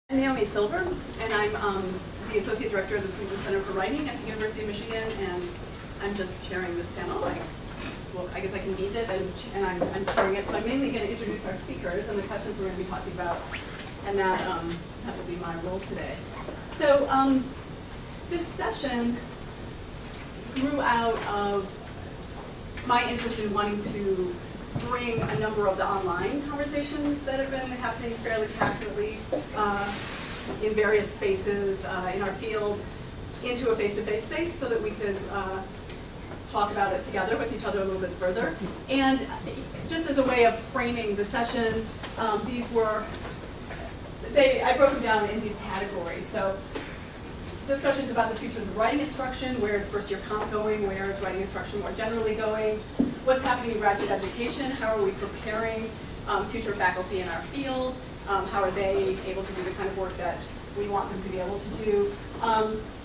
Silver, and I'm the Associate Director of the Sweden Center for Writing at the University of Michigan, and I'm just chairing this panel. I guess I can lead it, and I'm chairing it, so I'm mainly going to introduce our speakers and the questions we're going to be talking about, and that will be my role today. So this session grew out of my interest in wanting to bring a number of the online conversations that have been happening fairly passionately in various spaces in our field into a face-to-face space so that we could talk about it together with each other a little bit further. And just as a way of framing the session, I broke them down in these categories. So discussions about the futures of writing instruction, where is first year comp going, where is writing instruction more generally going, what's happening in graduate education, how are we preparing future faculty in our field, how are they able to do the kind of work that we want them to be able to do,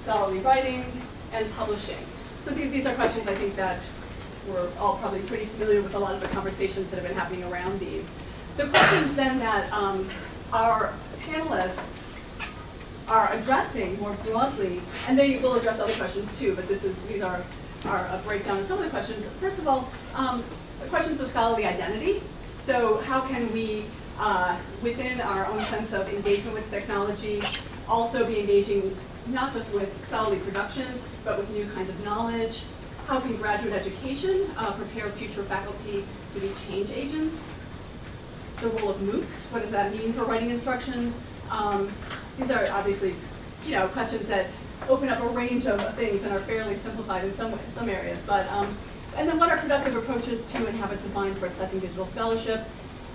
scholarly writing, and publishing. So these are questions I think that we're all probably pretty familiar with a lot of the conversations that have been happening around these. The questions then that our panelists are addressing more broadly, and they will address other questions too, but these are a breakdown of some of the questions. First of all, questions of scholarly identity. So how can we, within our own sense of engagement with technology, also be engaging not just with scholarly production, but with new kinds of knowledge? How can graduate education prepare future faculty to be change agents? The role of MOOCs, what does that mean for writing instruction? These are obviously, questions that open up a range of things and are fairly simplified in some areas. But and then what are productive approaches to and habits of mind for assessing digital scholarship?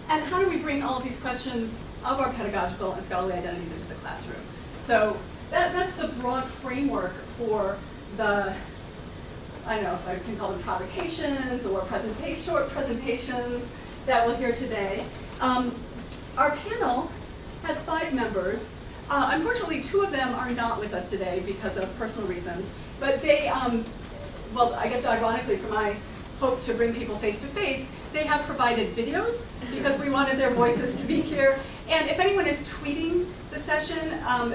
And how do we bring all of these questions of our pedagogical and scholarly identities into the classroom? So that's the broad framework for the, I don't know if I can call them provocations or short presentations that we'll hear today. Our panel has 5 members. Unfortunately, 2 of them are not with us today because of personal reasons, but they, well, I guess ironically for my hope to bring people face to face, they have provided videos because we wanted their voices to be here. And if anyone is tweeting the session,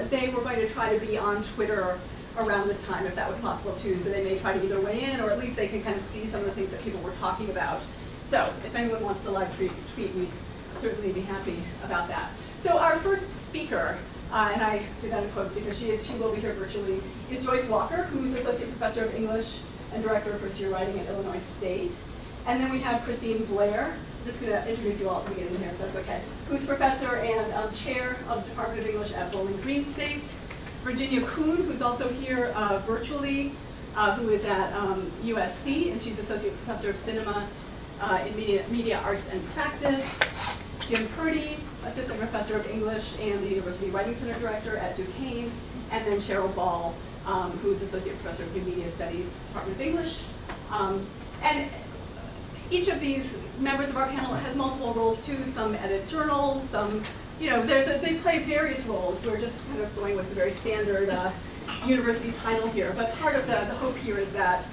they were going to try to be on Twitter around this time if that was possible too, so they may try to either weigh in or at least they can kind of see some of the things that people were talking about. So if anyone wants to live tweet, we'd certainly be happy about that. So our first speaker, and I do that in quotes because she will be here virtually, is Joyce Walker, who's Associate Professor of English and Director of First Year Writing at Illinois State. And then we have Christine Blair. I'm just going to introduce you all at the beginning here, if that's okay. Who's Professor and Chair of the Department of English at Bowling Green State. Virginia Kuhn, who's also here virtually, who is at USC, and she's Associate Professor of Cinema in Media Arts and Practice. Jim Purdy, Assistant Professor of English and the University Writing Center Director at Duquesne, and then Cheryl Ball, who is Associate Professor of New Media Studies, Department of English. And each of these members of our panel has multiple roles too. Some edit journals, some, they play various roles. We're just kind of going with the very standard university title here. But part of the hope here is that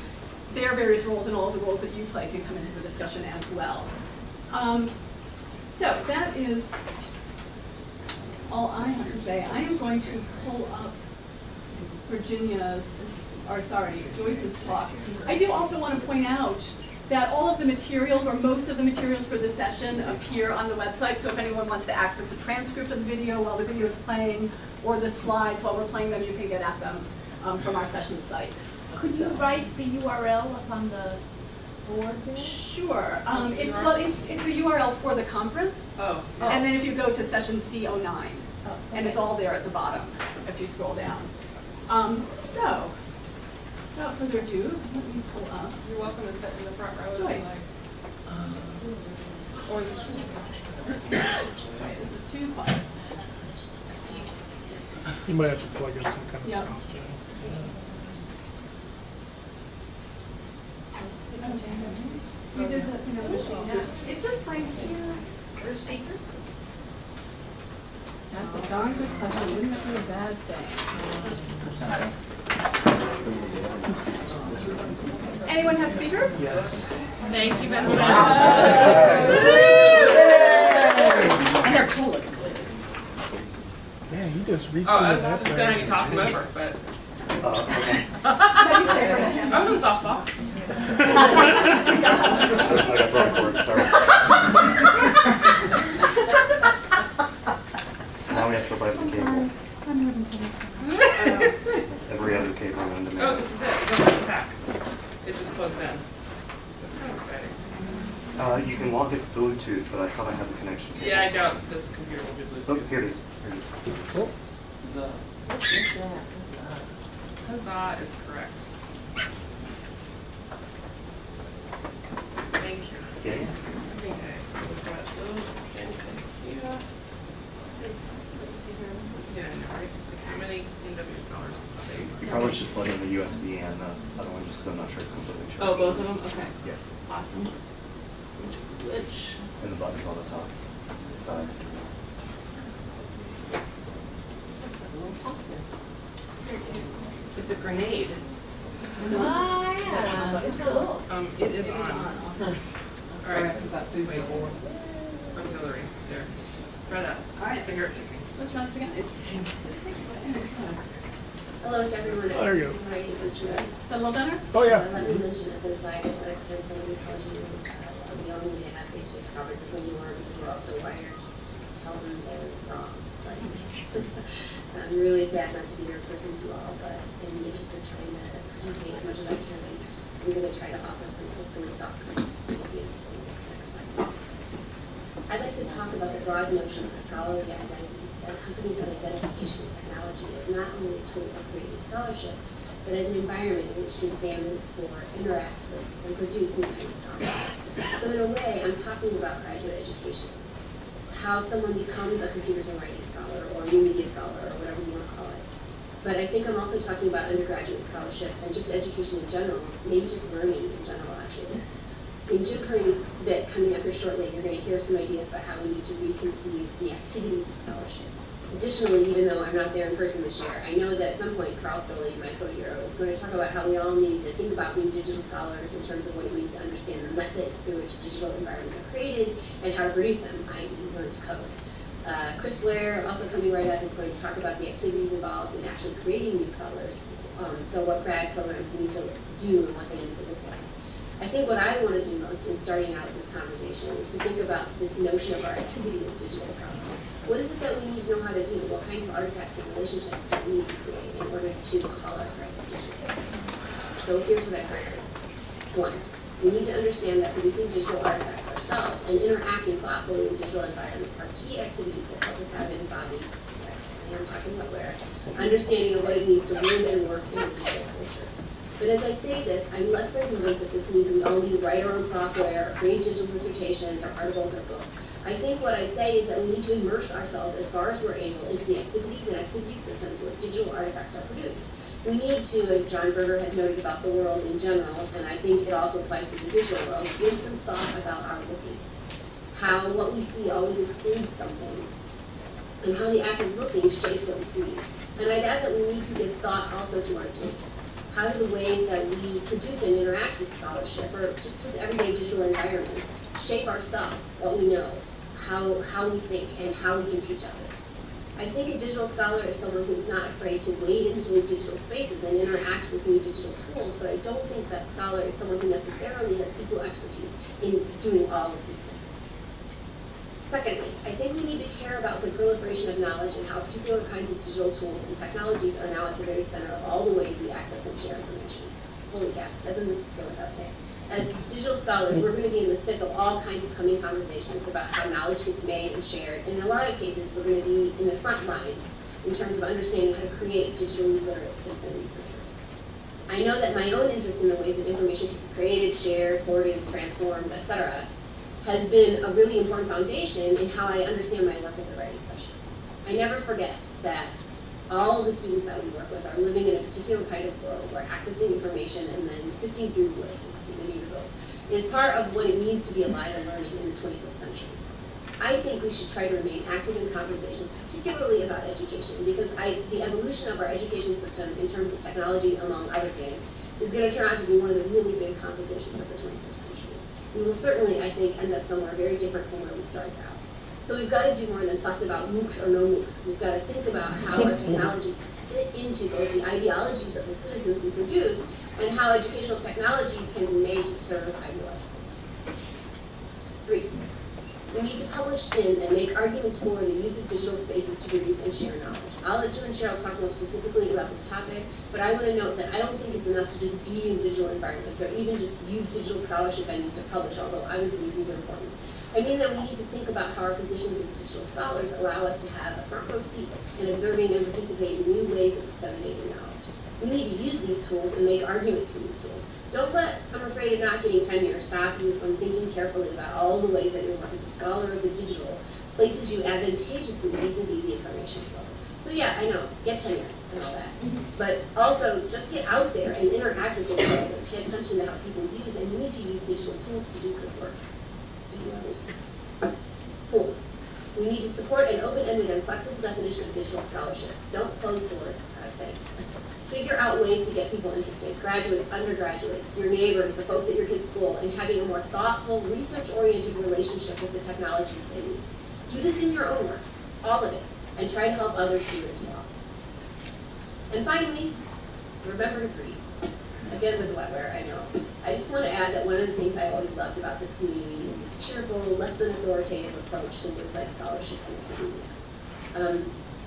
their various roles and all of the roles that you play can come into the discussion as well. So that is all I have to say. I am going to pull up Joyce's talk. I do also want to point out that all of the materials, or most of the materials for this session, appear on the website. So if anyone wants to access a transcript of the video while the video is playing, or the slides while we're playing them, you can get at them from our session site. Could you write the URL up on the board there? Sure. It's the URL for the conference. Oh. And then if you go to session C09, okay. And it's all there at the bottom if you scroll down. So, without further ado, let me pull up. You're welcome to sit in the front row. Joyce. Or this Right, this is too quiet. You might have to plug in some kind of sound. It's just playing here. Or speakers. That's a darn good question. Wouldn't that be a bad thing? Anyone have speakers? Yes. Thank you very much. And they're cool looking. Yeah, he is reaching Oh, I an was just essay. gonna have you talk him over, but Okay. That'd be safer than him. I was in softball. I got thrown for it, sorry. Now we have to buy the cable. Every other cable on Oh, demand. this is it. You don't have to pack. It just plugs in. That's kind of exciting. You can log it Bluetooth, but I thought I had the connection. Yeah, I doubt this computer will do Oh, Bluetooth. here it is. Here it is. Cool. Huzzah is correct. Thank you. Yeah. Okay, so we've got those things in here. Yeah, I know, right? Like how many CW scholars is You they? probably should plug in the USB and the other one just because I'm not sure it's completely charged. Oh, both of them? Okay. Yeah. Awesome. Which is which? And the button's on the top side. It's a grenade. Ah, yeah. It's cool. It is It is on. on, awesome. All right. Wait. Auxiliary. There. Try that. All right. Finger it ticking. Let's try this again. It's ticking. It's fun. Hello to everyone. Oh, there you go. Who's writing this today. Is that a little better? Oh, yeah. Let me mention as an aside, next time somebody tells you we only need to have face-to-face conferences anymore because we're all so wired, just tell them they're wrong. Like, I'm really sad not to be your person with you all, but in the interest of trying to participate as much as I can, I'm going to try to offer some hopefully thought-provoking ideas in this next 5 minutes. I'd like to talk about the broad notion of the scholarly identity that accompanies an identification with technology as not only a tool for creating scholarship, but as an environment in which to examine, explore, interact with, and produce new kinds of content. So in a way, I'm talking about graduate education, how someone becomes a computers and writing scholar, or new media scholar, or whatever you want to call it. But I think I'm also talking about undergraduate scholarship and just education in general, maybe just learning in general, actually. In Jim Curry's bit coming up here shortly, you're going to hear some ideas about how we need to reconceive the activities of scholarship. Additionally, even though I'm not there in person this year, I know that at some point Carl Stoley, my co-hero, is going to talk about how we all need to think about being digital scholars in terms of what it means to understand the methods through which digital environments are created and how to produce them, i.e. learn to code. Chris Blair, also coming right up, is going to talk about the activities involved in actually creating new scholars, so what grad programs need to do and what they need to look like. I think what I want to do most in starting out this conversation is to think about this notion of our activity as digital scholars. What is it that we need to know how to do? What kinds of artifacts and relationships do we need to create in order to call ourselves digital scholars? So here's what I've heard. 1, we need to understand that producing digital artifacts ourselves and interacting thoughtfully in digital environments are key activities that help us have an embodied, yes, I am talking about where, understanding of what it means to live and work in a digital culture. But as I say this, I'm less than convinced that this means we all need to write our own software, or create digital dissertations, or articles, or books. I think what I'd say is that we need to immerse ourselves as far as we're able into the activities and activity systems where digital artifacts are produced. We need to, as John Berger has noted about the world in general, and I think it also applies to the digital world, give some thought about our looking. How what we see always excludes something, and how the act of looking shapes what we see. And I'd add that we need to give thought also to our doing. How do the ways that we produce and interact with scholarship, or just with everyday digital environments, shape ourselves, what we know, how we think, and how we can teach others? I think a digital scholar is someone who is not afraid to wade into new digital spaces and interact with new digital tools, but I don't think that scholar is someone who necessarily has equal expertise in doing all of these things. Secondly, I think we need to care about the proliferation of knowledge and how particular kinds of digital tools and technologies are now at the very center of all the ways we access and share information. Holy cow, doesn't this go without saying? As digital scholars, we're going to be in the thick of all kinds of coming conversations about how knowledge gets made and shared, and in a lot of cases, we're going to be in the front lines in terms of understanding how to create digitally literate citizen researchers. I know that my own interest in the ways that information can be created, shared, hoarded, transformed, etc., has been a really important foundation in how I understand my work as a writing specialist. I never forget that all of the students that we work with are living in a particular kind of world where accessing information and then sifting through to many results is part of what it means to be alive and learning in the 21st century. I think we should try to remain active in conversations, particularly about education, because the evolution of our education system in terms of technology, among other things, is going to turn out to be one of the really big conversations of the 21st century. We will certainly, I think, end up somewhere very different from where we started out. So we've got to do more than fuss about MOOCs or no MOOCs. We've got to think about how our technologies fit into both the ideologies of the citizens we produce and how educational technologies can be made to serve ideological goals. 3, we need to publish in and make arguments for the use of digital spaces to produce and share knowledge. I'll let Jill and Cheryl talk more specifically about this topic, but I want to note that I don't think it's enough to just be in digital environments or even just use digital scholarship venues to publish, although obviously these are important. I mean that we need to think about how our positions as digital scholars allow us to have a front row seat in observing and participating in new ways of disseminating knowledge. We need to use these tools and make arguments for these tools. Don't let I'm afraid of not getting tenure stop you from thinking carefully about all the ways that your work as a scholar of the digital places you advantageously vis-a-vis the information flow. So yeah, I know, get tenure and all that. But also, just get out there and interact with the world and pay attention to how people use and need to use digital tools to do good work. 4, we need to support an open-ended and flexible definition of digital scholarship. Don't close doors, I'd say. Figure out ways to get people interested, graduates, undergraduates, your neighbors, the folks at your kid's school, and having a more thoughtful, research-oriented relationship with the technologies they use. Do this in your own work, all of it, and try to help others do it as well. And finally, remember to breathe. Again with the wetware, I know. I just want to add that one of the things I always loved about this community is its cheerful, less than authoritative approach to things like scholarship and academia.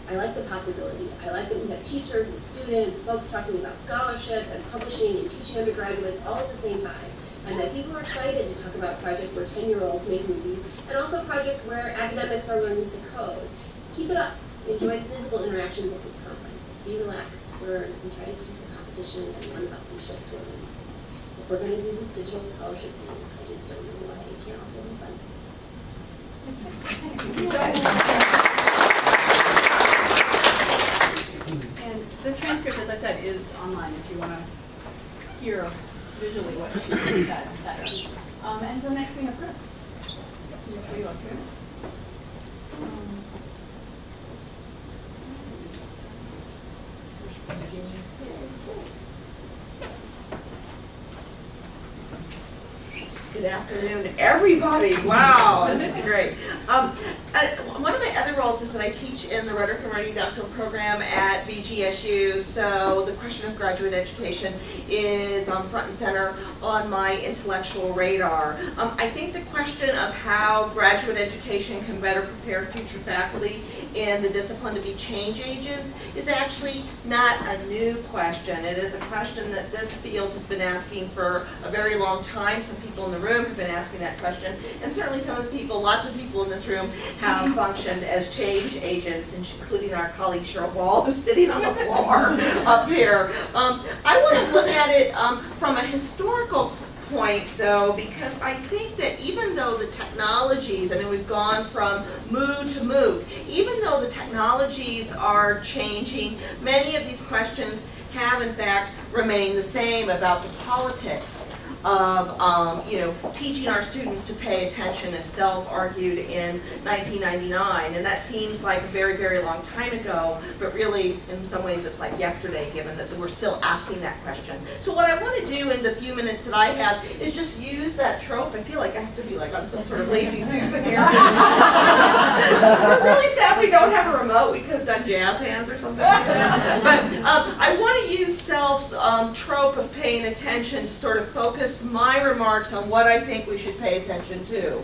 I like the possibility. I like that we have teachers and students, folks talking about scholarship and publishing and teaching undergraduates all at the same time, and that people are excited to talk about projects where 10-year-olds make movies, and also projects where academics are learning to code. Keep it up. Enjoy the physical interactions at this conference. Be relaxed, learn, and try to keep the competition and one-upmanship to a minimum. If we're going to do this digital scholarship thing, I just don't know why it can't also be fun. And the transcript, as I said, is online if you want to hear visually what she said. And so next we have Chris. Are you up here? Good afternoon, everybody. Wow, this is great. One of my other roles is that I teach in the Rhetoric and Writing Doctoral Program at BGSU, so the question of graduate education is front and center on my intellectual radar. I think the question of how graduate education can better prepare future faculty in the discipline to be change agents is actually not a new question. It is a question that this field has been asking for a very long time. Some people in the room have been asking that question, and certainly some of the people, lots of people in this room have functioned as change agents, including our colleague Cheryl Ball, who's sitting on the floor up here. I want to look at it from a historical point, though, because I think that even though the technologies, I mean, we've gone from MOOC to MOOC, even though the technologies are changing, many of these questions have, in fact, remained the same about the politics of teaching our students to pay attention, as Self argued in 1999, and that seems like a very, very long time ago, but really in some ways it's like yesterday, given that we're still asking that question. So what I want to do in the few minutes that I have is just use that trope. I feel like I have to be like on some sort of lazy Susan here. We're really sad we don't have a remote. We could have done jazz hands or something like that. But I want to use Self's trope of paying attention to sort of focus my remarks on what I think we should pay attention to.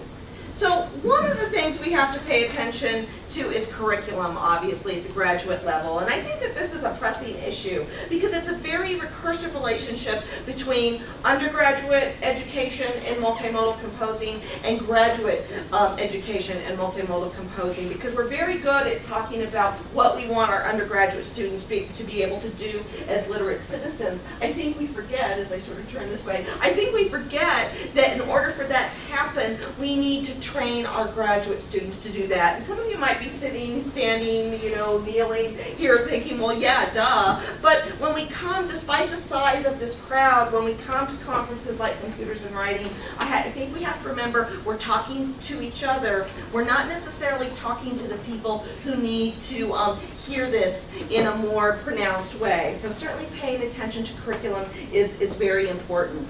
So one of the things we have to pay attention to is curriculum, obviously, at the graduate level. And I think that this is a pressing issue because it's a very recursive relationship between undergraduate education in multimodal composing and graduate education in multimodal composing, because we're very good at talking about what we want our undergraduate students to be able to do as literate citizens. I think we forget, as I sort of turn this way, I think we forget that in order for that to happen, we need to train our graduate students to do that. And some of you might be sitting, standing, kneeling here thinking, well, yeah, duh. But when we come, despite the size of this crowd, when we come to conferences like Computers and Writing, I think we have to remember we're talking to each other. We're not necessarily talking to the people who need to hear this in a more pronounced way. So certainly paying attention to curriculum is very important.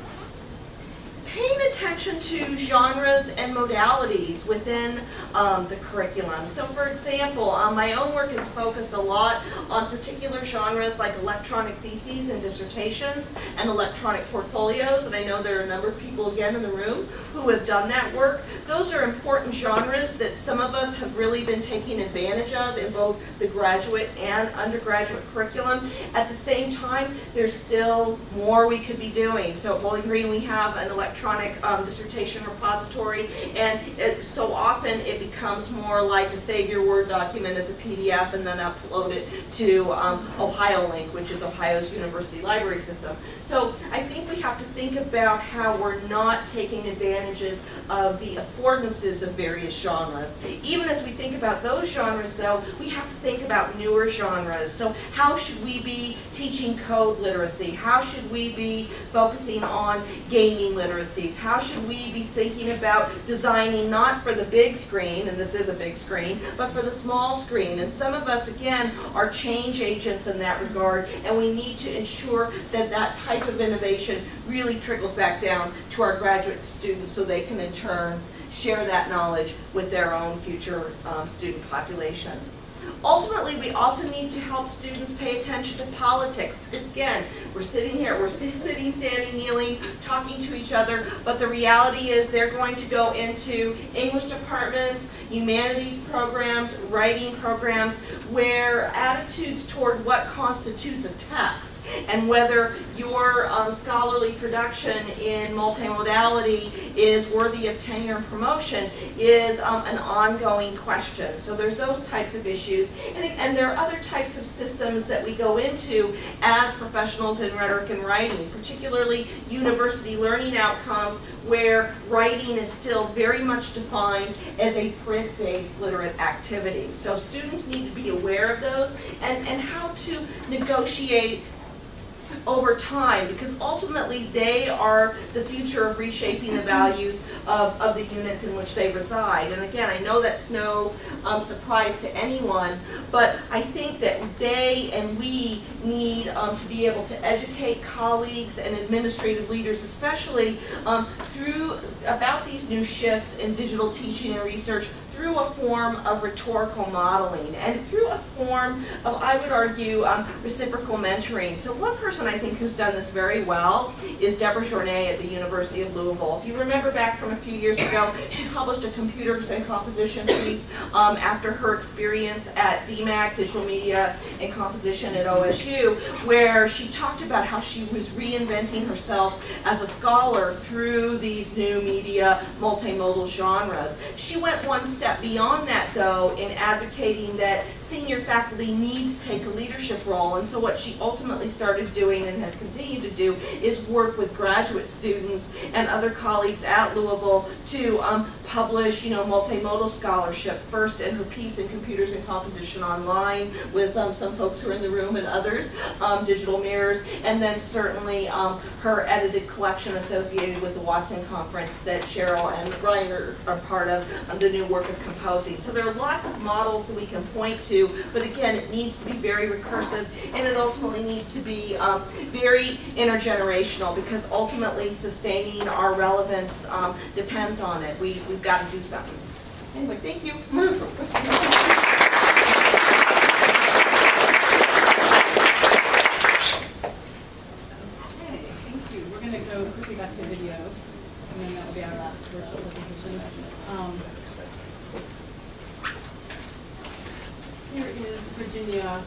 paying attention to genres and modalities within the curriculum. So for example, my own work is focused a lot on particular genres like electronic theses and dissertations and electronic portfolios, and I know there are a number of people again in the room who have done that work. Those are important genres that some of us have really been taking advantage of in both the graduate and undergraduate curriculum. At the same time, there's still more we could be doing. So at Bowling Green we have an electronic dissertation repository, and so often it becomes more like to save your Word document as a PDF and then upload it to OhioLink, which is Ohio's university library system. So I think we have to think about how we're not taking advantages of the affordances of various genres. Even as we think about those genres, though, we have to think about newer genres. So how should we be teaching code literacy? How should we be focusing on gaming literacies? How should we be thinking about designing not for the big screen, and this is a big screen, but for the small screen? And some of us, again, are change agents in that regard, and we need to ensure that that type of innovation really trickles back down to our graduate students so they can in turn share that knowledge with their own future student populations. Ultimately, we also need to help students pay attention to politics. Because again, we're sitting here, we're sitting, standing, kneeling, talking to each other, but the reality is they're going to go into English departments, humanities programs, writing programs, where attitudes toward what constitutes a text and whether your scholarly production in multimodality is worthy of tenure and promotion is an ongoing question. So there's those types of issues. And there are other types of systems that we go into as professionals in rhetoric and writing, particularly university learning outcomes where writing is still very much defined as a print-based literate activity. So students need to be aware of those and how to negotiate over time, because ultimately they are the future of reshaping the values of the units in which they reside. And again, I know that's no surprise to anyone, but I think that they and we need to be able to educate colleagues and administrative leaders especially about these new shifts in digital teaching and research through a form of rhetorical modeling and through a form of, I would argue, reciprocal mentoring. So one person I think who's done this very well is Deborah Journet at the University of Louisville. If you remember back from a few years ago, she published a computers and composition piece after her experience at DMAC, Digital Media and Composition at OSU, where she talked about how she was reinventing herself as a scholar through these new media multimodal genres. She went one step beyond that, though, in advocating that senior faculty need to take a leadership role, and so what she ultimately started doing and has continued to do is work with graduate students and other colleagues at Louisville to publish, multimodal scholarship, first in her piece in Computers and Composition Online with some folks who are in the room and others, Digital Mirrors, and then certainly her edited collection associated with the Watson Conference that Cheryl and Brian are part of, the new work of composing. So there are lots of models that we can point to, but again, it needs to be very recursive, and it ultimately needs to be very intergenerational, because ultimately sustaining our relevance depends on it. We've got to do something. Anyway, thank you. Okay, thank you. We're going to go quickly back to video, and then that will be our last virtual presentation. Here is Virginia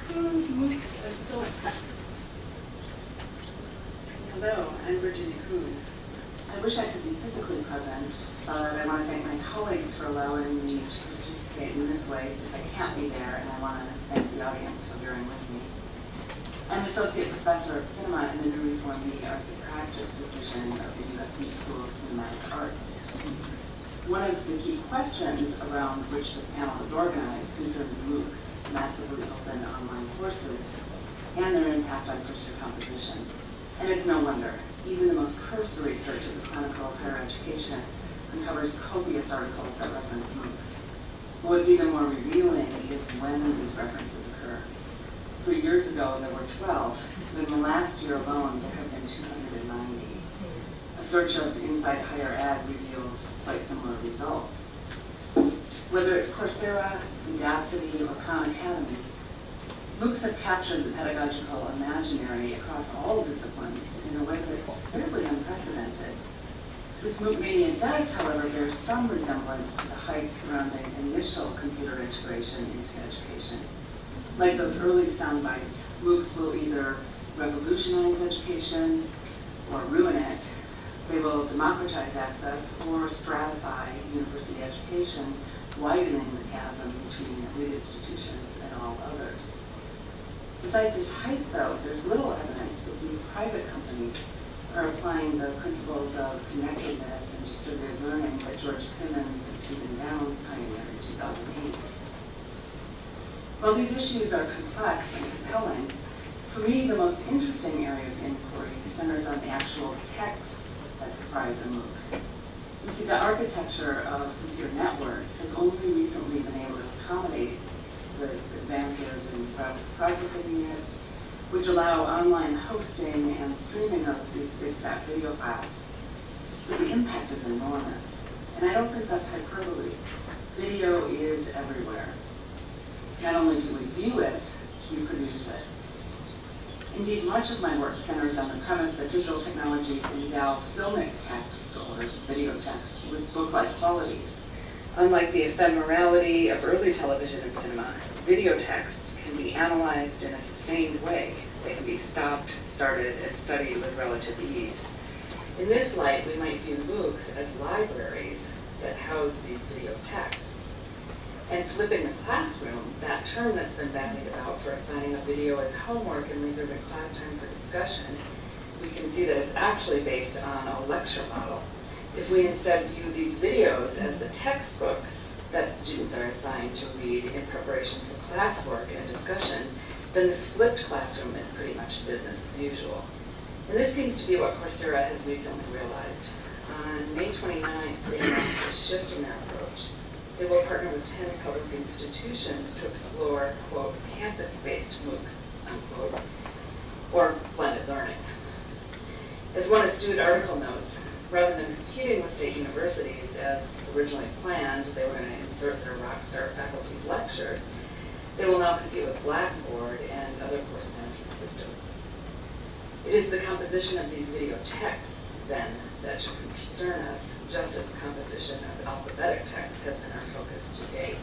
Kuhn's MOOCs as filled texts. Hello, I'm Virginia Kuhn. I wish I could be physically present, but I want to thank my colleagues for allowing me to participate in this way since I can't be there, and I want to thank the audience for bearing with me. I'm Associate Professor of Cinema in the newly formed Media Arts and Practice Division of the USC School of Cinematic Arts. One of the key questions around which this panel is organized concerned MOOCs, massively open online courses, and their impact on first-year composition. And it's no wonder. Even the most cursory search of the Chronicle of Higher Education uncovers copious articles that reference MOOCs. But what's even more revealing is when these references occur. 3 years ago, there were 12, but in the last year alone, there have been 290. A search of inside higher ed reveals quite similar results. Whether it's Coursera, Udacity, or Khan Academy, MOOCs have captured the pedagogical imaginary across all disciplines in a way that's fairly unprecedented. This MOOC mania does, however, bear some resemblance to the hype surrounding initial computer integration into education. Like those early sound bites, MOOCs will either revolutionize education or ruin it. They will democratize access or stratify university education, widening the chasm between elite institutions and all others. Besides this hype, though, there's little evidence that these private companies are applying the principles of connectedness and distributed learning that George Simmons and Stephen Downes pioneered in 2008. While these issues are complex and compelling, for me the most interesting area of inquiry centers on the actual texts that comprise a MOOC. You see, the architecture of computer networks has only recently been able to accommodate the advances in graphics processing units, which allow online hosting and streaming of these big fat video files. But the impact is enormous, and I don't think that's hyperbole. Video is everywhere. Not only do we view it, we produce it. Indeed, much of my work centers on the premise that digital technologies endow filmic texts or video text with book-like qualities. Unlike the ephemerality of early television and cinema, video texts can be analyzed in a sustained way. They can be stopped, started, and studied with relative ease. In this light, we might view MOOCs as libraries that house these video texts. And flipping the classroom, that term that's been bandied about for assigning a video as homework and reserving class time for discussion, we can see that it's actually based on a lecture model. If we instead view these videos as the textbooks that students are assigned to read in preparation for classwork and discussion, then this flipped classroom is pretty much business as usual. And this seems to be what Coursera has recently realized. On May 29th, they announced a shift in their approach. They will partner with 10 public institutions to explore, quote, campus-based MOOCs, unquote, or blended learning. As one astute article notes, rather than competing with state universities as originally planned, they were going to insert their rockstar faculty's lectures, they will now compete with Blackboard and other course management systems. It is the composition of these video texts, then, that should concern us, just as the composition of alphabetic text has been our focus to date.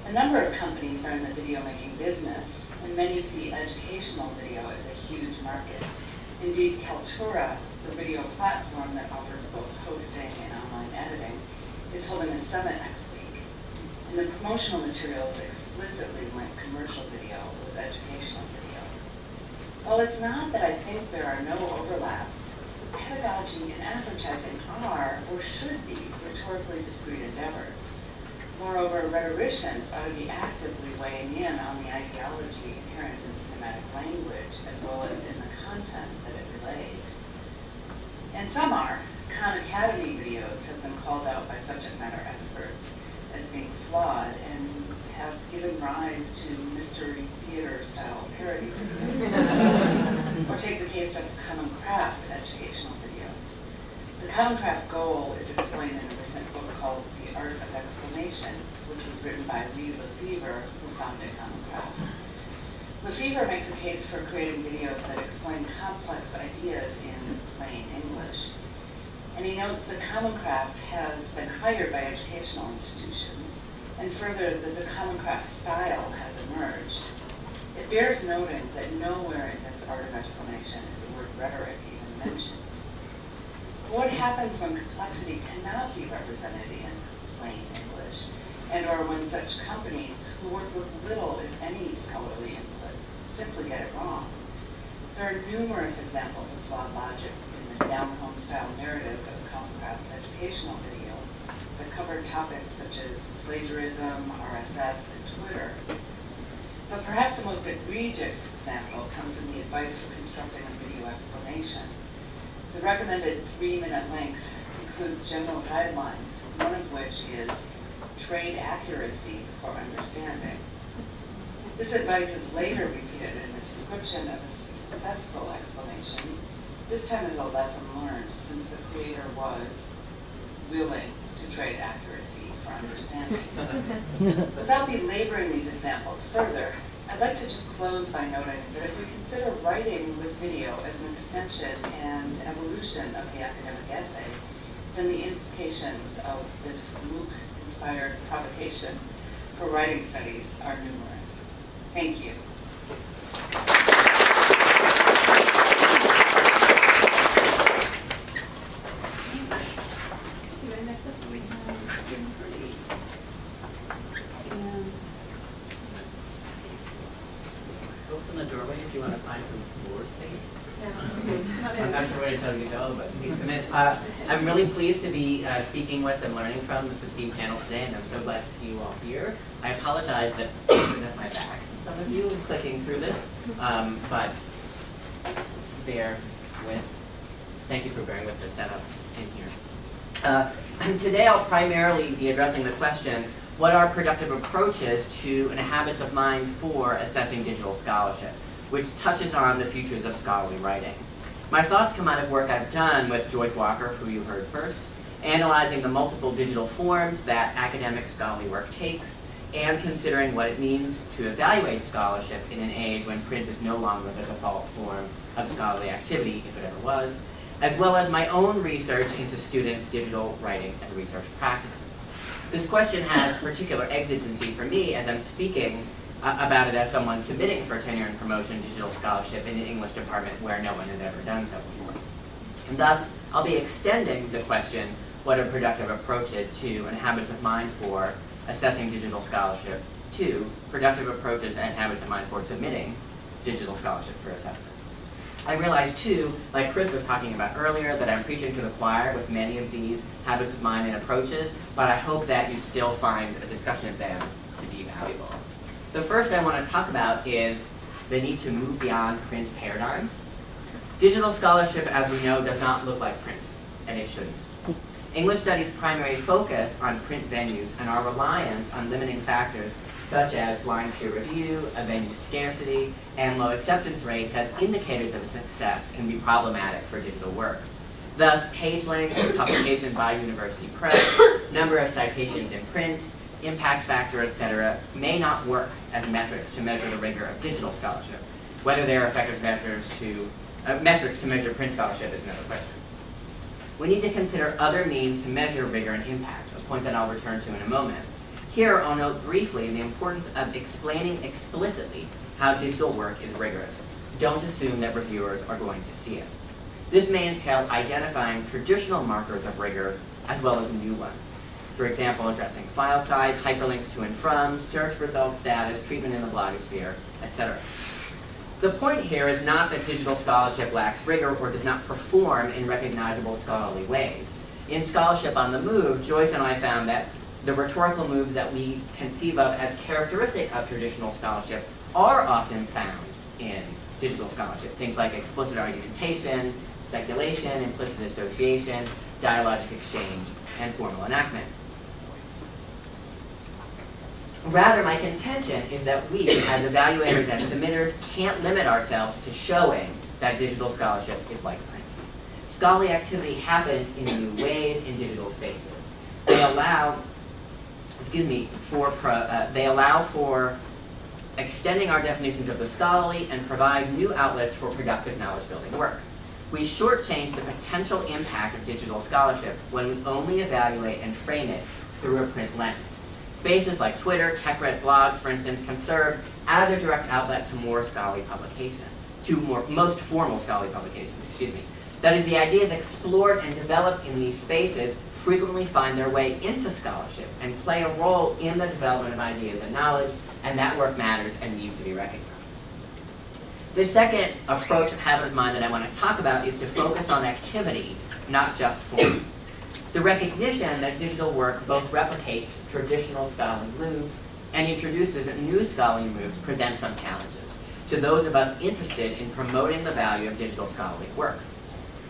A number of companies are in the video making business, and many see educational video as a huge market. Indeed, Kaltura, the video platform that offers both hosting and online editing, is holding a summit next week. And the promotional materials explicitly link commercial video with educational video. While it's not that I think there are no overlaps, pedagogy and advertising are, or should be, rhetorically discrete endeavors. Moreover, rhetoricians ought to be actively weighing in on the ideology inherent in cinematic language, as well as in the content that it relays. And some are. Khan Academy videos have been called out by subject matter experts as being flawed and have given rise to mystery theater-style parody videos. Or take the case of Common Craft educational videos. The Common Craft goal is explained in a recent book called The Art of Explanation, which was written by Lee Lefevre, who founded Common Craft. Lefevre makes a case for creating videos that explain complex ideas in plain English. And he notes that Common Craft has been hired by educational institutions, and further that the Common Craft style has emerged. It bears noting that nowhere in this art of explanation is the word rhetoric even mentioned. What happens when complexity cannot be represented in plain English, and or when such companies who work with little, if any, scholarly input simply get it wrong? There are numerous examples of flawed logic in the down-home style narrative of Common Craft educational videos that cover topics such as plagiarism, RSS, and Twitter. But perhaps the most egregious example comes in the advice for constructing a video explanation. The recommended 3-minute length includes general guidelines, one of which is trade accuracy for understanding. This advice is later repeated in the description of a successful explanation This time is a lesson learned, since the creator was willing to trade accuracy for understanding. Without belaboring these examples further, I'd like to just close by noting that if we consider writing with video as an extension and evolution of the academic essay, then the implications of this MOOC-inspired provocation for writing studies are numerous. Thank you. Anyway, next up we have Jim Purdy. And Open the doorway if you want to find some floor space. yeah, I'm not sure where to tell you to go, but please come in. I'm really pleased to be speaking with and learning from this esteemed panel today, and I'm so glad to see you all here. I apologize that that's my back to some of you clicking through this, but thank you for bearing with the setup in here. Today I'll primarily be addressing the question, what are productive approaches to and habits of mind for assessing digital scholarship, which touches on the futures of scholarly writing. My thoughts come out of work I've done with Joyce Walker, who you heard first, analyzing the multiple digital forms that academic scholarly work takes, and considering what it means to evaluate scholarship in an age when print is no longer the default form of scholarly activity, if it ever was, as well as my own research into students' digital writing and research practices. This question has particular exigency for me as I'm speaking about it as someone submitting for tenure and promotion digital scholarship in an English department where no one had ever done so before. And thus, I'll be extending the question, what are productive approaches to and habits of mind for assessing digital scholarship, to productive approaches and habits of mind for submitting digital scholarship for assessment. I realize too, like Chris was talking about earlier, that I'm preaching to the choir with many of these habits of mind and approaches, but I hope that you still find a discussion of them to be valuable. The first I want to talk about is the need to move beyond print paradigms. Digital scholarship, as we know, does not look like print, and it shouldn't. English studies' primary focus on print venues and our reliance on limiting factors such as blind peer review, a venue's scarcity, and low acceptance rates as indicators of success can be problematic for digital work. Thus, page length, publication by university press, number of citations in print, impact factor, etc., may not work as metrics to measure the rigor of digital scholarship. Whether they are effective metrics to measure print scholarship is another question. We need to consider other means to measure rigor and impact, a point that I'll return to in a moment. Here, I'll note briefly the importance of explaining explicitly how digital work is rigorous. Don't assume that reviewers are going to see it. This may entail identifying traditional markers of rigor as well as new ones. For example, addressing file size, hyperlinks to and from, search result status, treatment in the blogosphere, etc. The point here is not that digital scholarship lacks rigor or does not perform in recognizable scholarly ways. In Scholarship on the Move, Joyce and I found that the rhetorical moves that we conceive of as characteristic of traditional scholarship are often found in digital scholarship. Things like explicit argumentation, speculation, implicit association, dialogic exchange, and formal enactment. Rather, my contention is that we, as evaluators and submitters, can't limit ourselves to showing that digital scholarship is like print. Scholarly activity happens in new ways in digital spaces. They allow for extending our definitions of the scholarly and provide new outlets for productive knowledge-building work. We shortchange the potential impact of digital scholarship when we only evaluate and frame it through a print lens. Spaces like Twitter, TechRed blogs, for instance, can serve as a direct outlet to more scholarly publication, most formal scholarly publications, That is, the ideas explored and developed in these spaces frequently find their way into scholarship and play a role in the development of ideas and knowledge, and that work matters and needs to be recognized. The second approach of habit of mind that I want to talk about is to focus on activity, not just form. The recognition that digital work both replicates traditional scholarly moves and introduces new scholarly moves presents some challenges to those of us interested in promoting the value of digital scholarly work.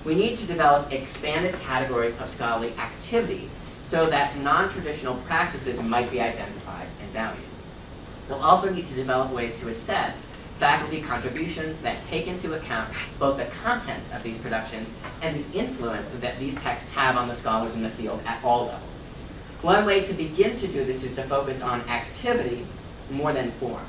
We need to develop expanded categories of scholarly activity so that non-traditional practices might be identified and valued. We'll also need to develop ways to assess faculty contributions that take into account both the content of these productions and the influence that these texts have on the scholars in the field at all levels. One way to begin to do this is to focus on activity more than form.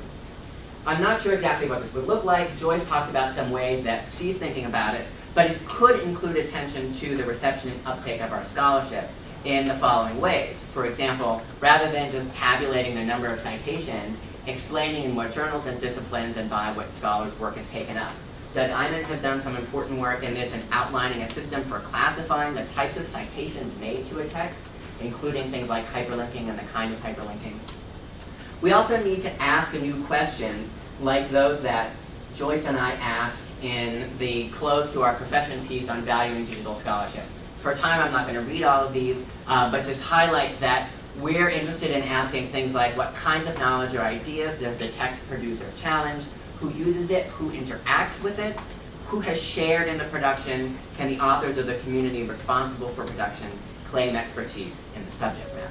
I'm not sure exactly what this would look like. Joyce talked about some ways that she's thinking about it, but it could include attention to the reception and uptake of our scholarship in the following ways. For example, rather than just tabulating the number of citations, explaining in what journals and disciplines and by what scholars' work is taken up. Doug Imans has done some important work in this in outlining a system for classifying the types of citations made to a text, including things like hyperlinking and the kind of hyperlinking. We also need to ask new questions like those that Joyce and I asked in the close to our profession piece on valuing digital scholarship. For time, I'm not going to read all of these, but just highlight that we're interested in asking things like what kinds of knowledge or ideas does the text producer challenge, who uses it, who interacts with it, who has shared in the production, can the authors of the community responsible for production claim expertise in the subject matter.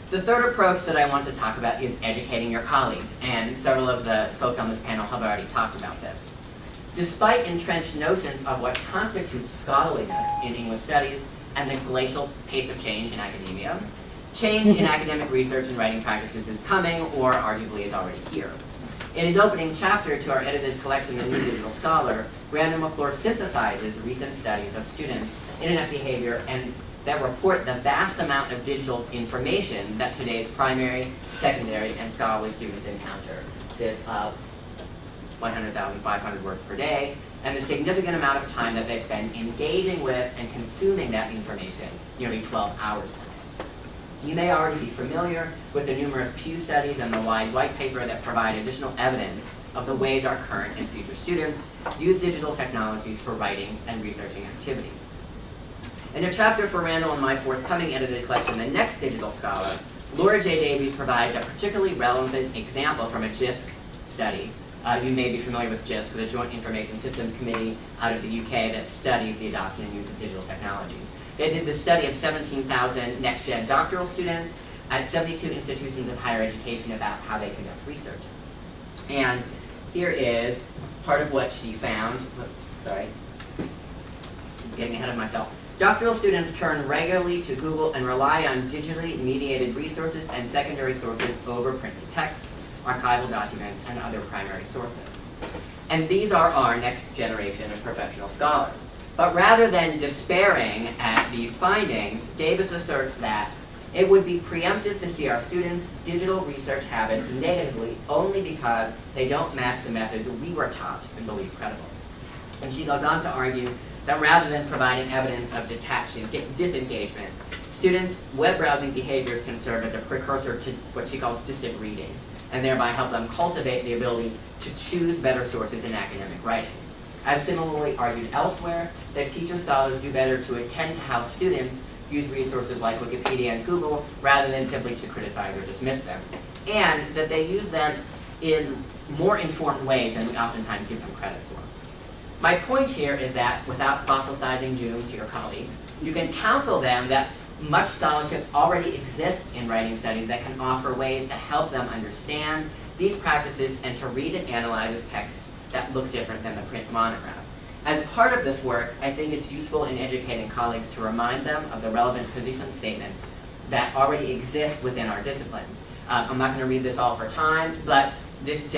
The third approach that I want to talk about is educating your colleagues, and several of the folks on this panel have already talked about this. Despite entrenched notions of what constitutes scholarliness in English studies and the glacial pace of change in academia, change in academic research and writing practices is coming, or arguably is already here. In his opening chapter to our edited collection, The New Digital Scholar, Randall McClure synthesizes recent studies of students' internet behavior and that report the vast amount of digital information that today's primary, secondary, and scholarly students encounter. This 100,500 words per day, and the significant amount of time that they spend engaging with and consuming that information, nearly 12 hours per day. You may already be familiar with the numerous Pew studies and the wide white paper that provide additional evidence of the ways our current and future students use digital technologies for writing and researching activities. In a chapter for Randall and my forthcoming edited collection, The Next Digital Scholar, Laura J. Davies provides a particularly relevant example from a JISC study. You may be familiar with JISC, the Joint Information Systems Committee out of the UK that studies the adoption and use of digital technologies. They did the study of 17,000 next-gen doctoral students at 72 institutions of higher education about how they conduct research. And here is part of what she found. Sorry, I'm getting ahead of myself. Doctoral students turn regularly to Google and rely on digitally mediated resources and secondary sources over printed texts, archival documents, and other primary sources. And these are our next generation of professional scholars. But rather than despairing at these findings, Davis asserts that it would be preemptive to see our students' digital research habits negatively only because they don't match the methods we were taught and believe credible. And she goes on to argue that rather than providing evidence of detached disengagement, students' web browsing behaviors can serve as a precursor to what she calls distant reading, and thereby help them cultivate the ability to choose better sources in academic writing. I've similarly argued elsewhere that teacher scholars do better to attend to how students use resources like Wikipedia and Google rather than simply to criticize or dismiss them, and that they use them in more informed ways than we oftentimes give them credit for. My point here is that without proselytizing doom to your colleagues, you can counsel them that much scholarship already exists in writing studies that can offer ways to help them understand these practices and to read and analyze texts that look different than the print monograph. As part of this work, I think it's useful in educating colleagues to remind them of the relevant position statements that already exist within our disciplines. I'm not going to read this all for time, but this is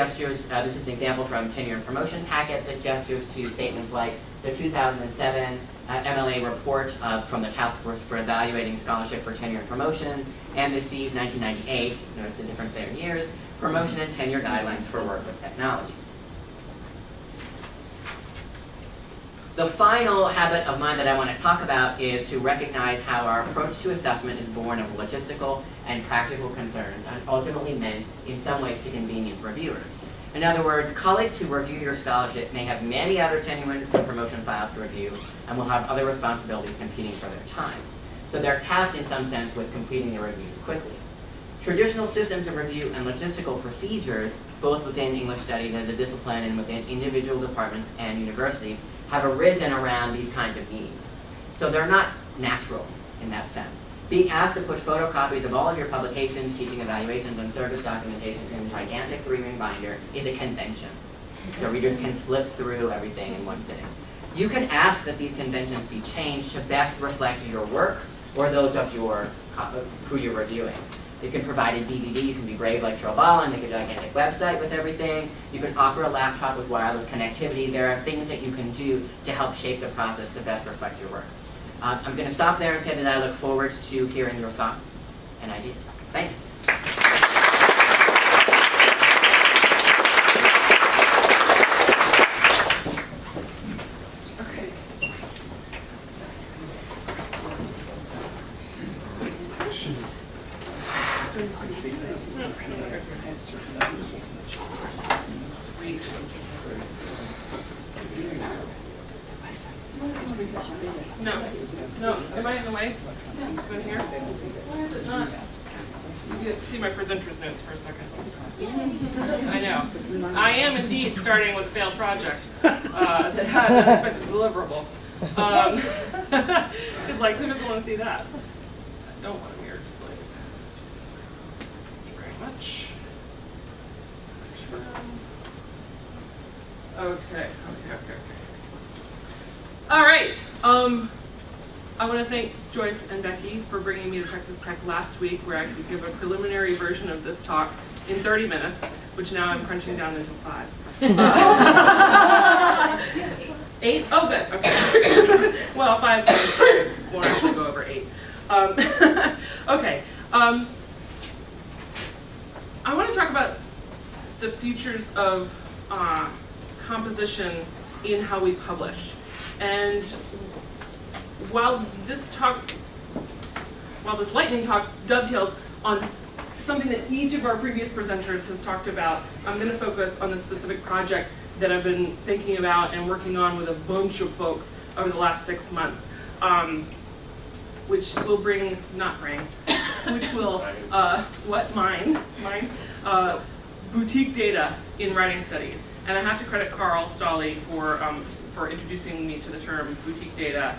an example from Tenure and Promotion Packet that gestures to statements like the 2007 MLA report from the Task Force for Evaluating Scholarship for Tenure and Promotion, and the C's 1998, notice the difference there in years, Promotion and Tenure Guidelines for Work with Technology. The final habit of mine that I want to talk about is to recognize how our approach to assessment is born of logistical and practical concerns and ultimately meant in some ways to convenience reviewers. In other words, colleagues who review your scholarship may have many other tenure and promotion files to review and will have other responsibilities competing for their time. So they're tasked in some sense with completing the reviews quickly. Traditional systems of review and logistical procedures, both within English studies as a discipline and within individual departments and universities, have arisen around these kinds of needs. So they're not natural in that sense, Being asked to put photocopies of all of your publications, teaching evaluations, and service documentation in a gigantic 3-ring binder is a convention. So readers can flip through everything in one sitting. You can ask that these conventions be changed to best reflect your work or those of your who you're reviewing. You can provide a DVD, you can be brave like Trobala and make a gigantic website with everything. You can offer a laptop with wireless connectivity. There are things that you can do to help shape the process to best reflect your work. I'm going to stop there and say that I look forward to hearing your thoughts and ideas. Thanks. No, am I in the way? Just go in here. Why is it not? You get to see my presenter's notes for a second. I know. I am indeed starting with a failed project that had an unexpected deliverable. Because like, who doesn't want to see that? I don't want mirror displays. Thank you very much. Okay. All right. I want to thank Joyce and Becky for bringing me to Texas Tech last week, where I could give a preliminary version of this talk in 30 minutes, which now I'm crunching down until 5. 8? Oh, good. Okay. Well, 5 won't actually go over 8. Okay. I want to talk about the futures of composition in how we publish. And while this lightning talk dovetails on something that each of our previous presenters has talked about, I'm going to focus on the specific project that I've been thinking about and working on with a bunch of folks over the last 6 months, which will boutique data in writing studies. And I have to credit Carl Stolle for introducing me to the term boutique data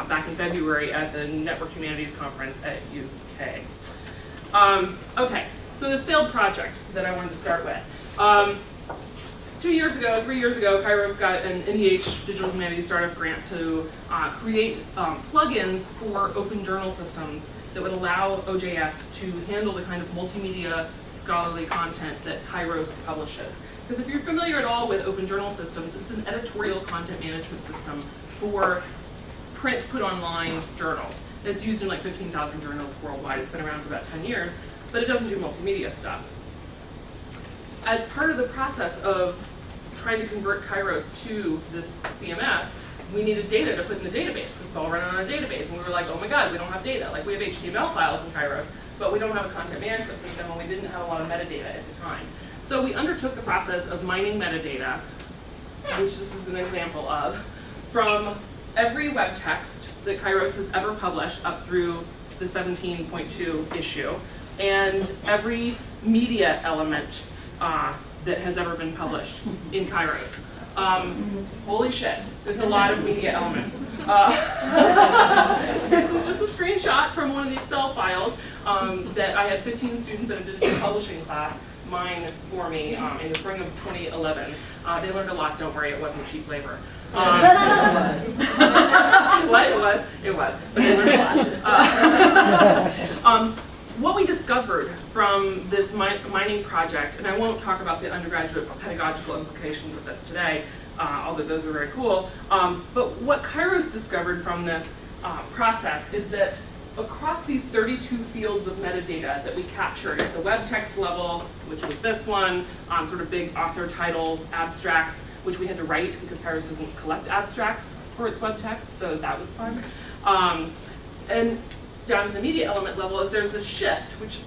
back in February at the Network Humanities Conference at UK. Okay, so this failed project that I wanted to start with. 3 years ago, Kairos got an NEH Digital Humanities Startup Grant to create plugins for open journal systems that would allow OJS to handle the kind of multimedia scholarly content that Kairos publishes. Because if you're familiar at all with open journal systems, it's an editorial content management system for print put online journals. It's used in like 15,000 journals worldwide. It's been around for about 10 years, but it doesn't do multimedia stuff. As part of the process of trying to convert Kairos to this CMS, we needed data to put in the database because it's all run on a database. And we were like, oh my God, we don't have data. Like we have HTML files in Kairos, but we don't have a content management system and we didn't have a lot of metadata at the time. So we undertook the process of mining metadata, which this is an example of, from every web text that Kairos has ever published up through the 17.2 issue, and every media element that has ever been published in Kairos. Holy shit, it's a lot of media elements. This is just a screenshot from one of the Excel files that I had 15 students at a digital publishing class mine for me in the spring of 2011. They learned a lot, don't worry, it wasn't cheap labor. What? It was, but they learned a lot. What we discovered from this mining project, and I won't talk about the undergraduate pedagogical implications of this today, although those are very cool, but what Kairos discovered from this process is that across these 32 fields of metadata that we captured at the web text level, which was this one, sort of big author title abstracts, which we had to write because Kairos doesn't collect abstracts for its web text, so that was fun. And down to the media element level is there's this shift which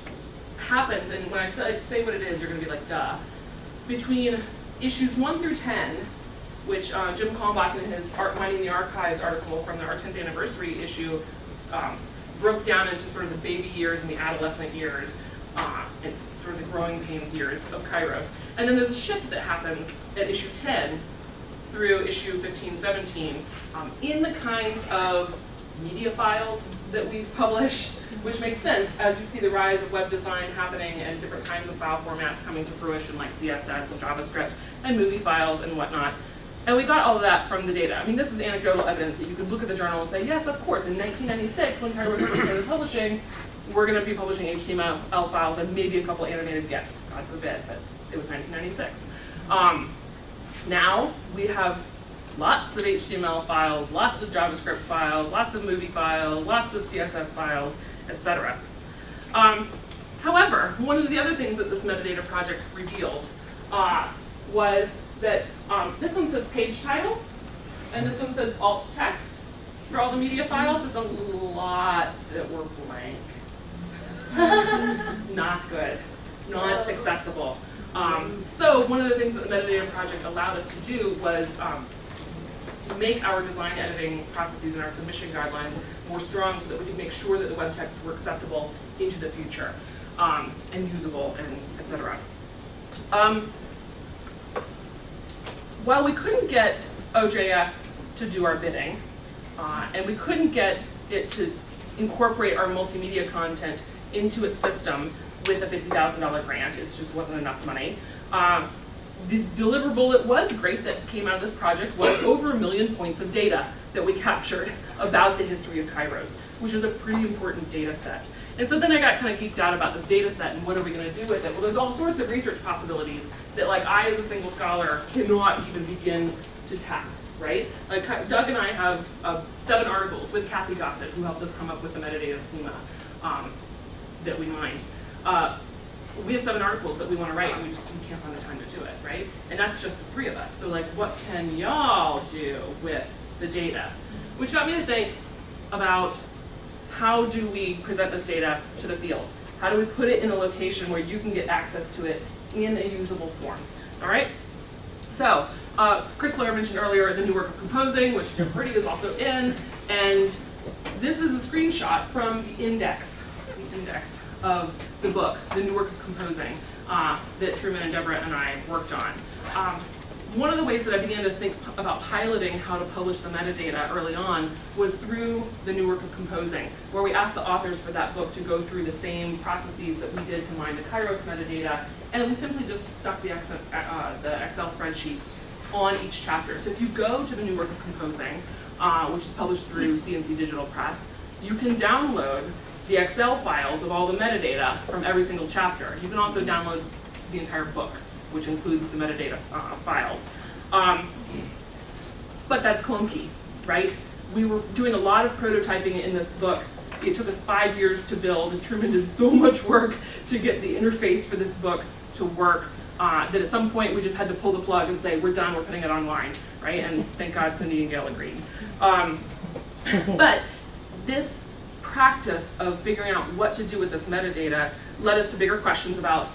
happens, and when I say what it is, you're going to be like, duh, between issues 1 through 10, which Jim Kalmbach in his Mining the Archives article from our 10th anniversary issue broke down into sort of the baby years and the adolescent years and sort of the growing pains years of Kairos. And then there's a shift that happens at issue 10 through issue 15, 17 in the kinds of media files that we publish, which makes sense as you see the rise of web design happening and different kinds of file formats coming to fruition, like CSS and JavaScript and movie files and whatnot. And we got all of that from the data. I mean, this is anecdotal evidence that you could look at the journal and say, yes, of course, in 1996, when Kairos started publishing, we're going to be publishing HTML files and maybe a couple animated GIFs, God forbid, but it was 1996. Now we have lots of HTML files, lots of JavaScript files, lots of movie files, lots of CSS files, etc. However, one of the other things that this metadata project revealed was that this one says page title, and this one says alt text for all the media files. There's a lot that were blank. Not good, not accessible. So one of the things that the metadata project allowed us to do was make our design editing processes and our submission guidelines more strong so that we could make sure that the web texts were accessible into the future and usable, and etc. While we couldn't get OJS to do our bidding, and we couldn't get it to incorporate our multimedia content into its system with a $50,000 grant, it just wasn't enough money. The deliverable that was great that came out of this project was over 1 million points of data that we captured about the history of Kairos, which is a pretty important data set. And so then I got kind of geeked out about this data set and what are we going to do with it? Well, there's all sorts of research possibilities that like I as a single scholar cannot even begin to tap, right? Like Doug and I have 7 articles with Kathy Gossett, who helped us come up with the metadata schema that we mined. We have 7 articles that we want to write, and we can't find the time to do it, right? And that's just the 3 of us. So like, what can y'all do with the data? Which got me to think about how do we present this data to the field? How do we put it in a location where you can get access to it in a usable form? All right? So Chris Blair mentioned earlier the new work of composing, which Jim Purdy is also in, and this is a screenshot from the index of the book, The New Work of Composing, that Truman and Deborah and I worked on. One of the ways that I began to think about piloting how to publish the metadata early on was through The New Work of Composing, where we asked the authors for that book to go through the same processes that we did to mine the Kairos metadata, and we simply just stuck the Excel spreadsheets on each chapter. So if you go to The New Work of Composing, which is published through CNC Digital Press, you can download the Excel files of all the metadata from every single chapter. You can also download the entire book, which includes the metadata files. But that's clunky, right? We were doing a lot of prototyping in this book. It took us 5 years to build, and Truman did so much work to get the interface for this book to work that at some point we just had to pull the plug and say, we're done, we're putting it online, right? And thank God Cindy and Gail agreed. But this practice of figuring out what to do with this metadata led us to bigger questions about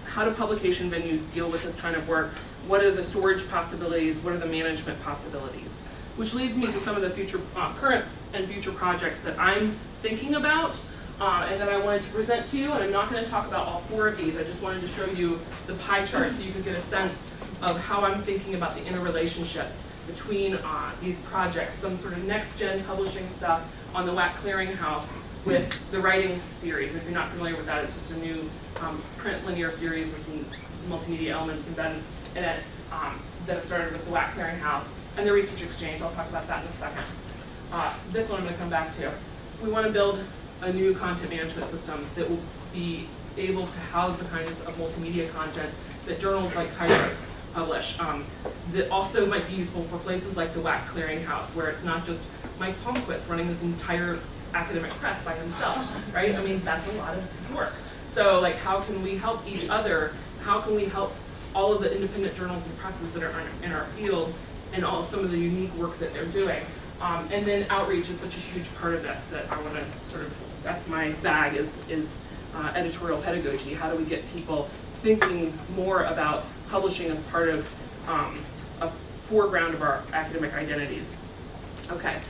how do publication venues deal with this kind of work? What are the storage possibilities? What are the management possibilities? Which leads me to some of the future, current and future projects that I'm thinking about and that I wanted to present to you. And I'm not going to talk about all 4 of these. I just wanted to show you the pie chart so you can get a sense of how I'm thinking about the interrelationship between these projects, some sort of next-gen publishing stuff on the WAC Clearinghouse with the writing series. If you're not familiar with that, it's just a new print linear series with some multimedia elements embedded in it that have started with the WAC Clearinghouse and the research exchange. I'll talk about that in a second. This one I'm going to come back to. We want to build a new content management system that will be able to house the kinds of multimedia content that journals like Kairos publish, that also might be useful for places like the WAC Clearinghouse, where it's not just Mike Palmquist running this entire academic press by himself, right? I mean, that's a lot of work. So like, how can we help each other? How can we help all of the independent journals and presses that are in our field and some of the unique work that they're doing? And then outreach is such a huge part of this that I want to sort of, that's my bag is editorial pedagogy. How do we get people thinking more about publishing as part of a foreground of our academic identities? Okay,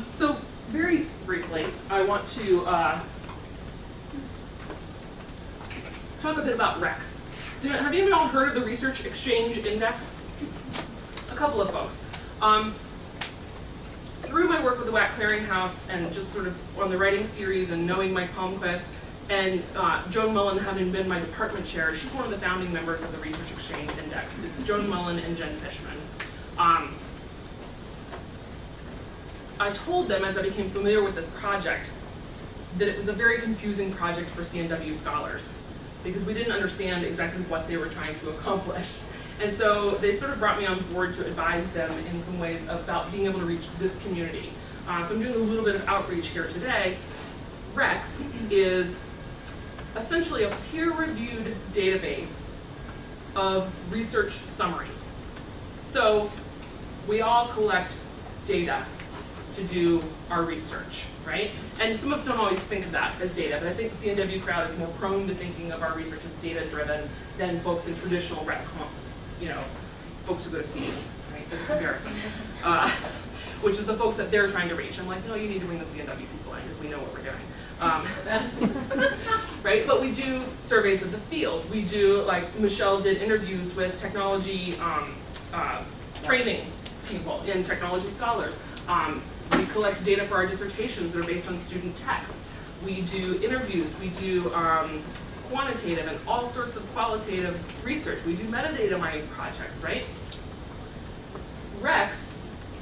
so very briefly, I want to talk a bit about REX. Have you all heard of the Research Exchange Index? A couple of folks. through my work with the WAC Clearinghouse and just sort of on the writing series and knowing Mike Palmquist and Joan Mullen having been my department chair, she's one of the founding members of the Research Exchange Index. It's Joan Mullen and Jen Fishman. I told them as I became familiar with this project that it was a very confusing project for CNW scholars because we didn't understand exactly what they were trying to accomplish. And so they sort of brought me on board to advise them in some ways about being able to reach this community. So I'm doing a little bit of outreach here today. REX is essentially a peer-reviewed database of research summaries. So we all collect data to do our research, right? And some of us don't always think of that as data, but I think the CNW crowd is more prone to thinking of our research as data-driven than folks in traditional rec, folks who go to C's, right, as a comparison, which is the folks that they're trying to reach. I'm like, no, you need to bring the CNW people in because we know what we're doing. Right, but we do surveys of the field. We do, like Michelle did interviews with technology training people and technology scholars. We collect data for our dissertations that are based on student texts. We do interviews, we do quantitative and all sorts of qualitative research. We do metadata mining projects, right? REX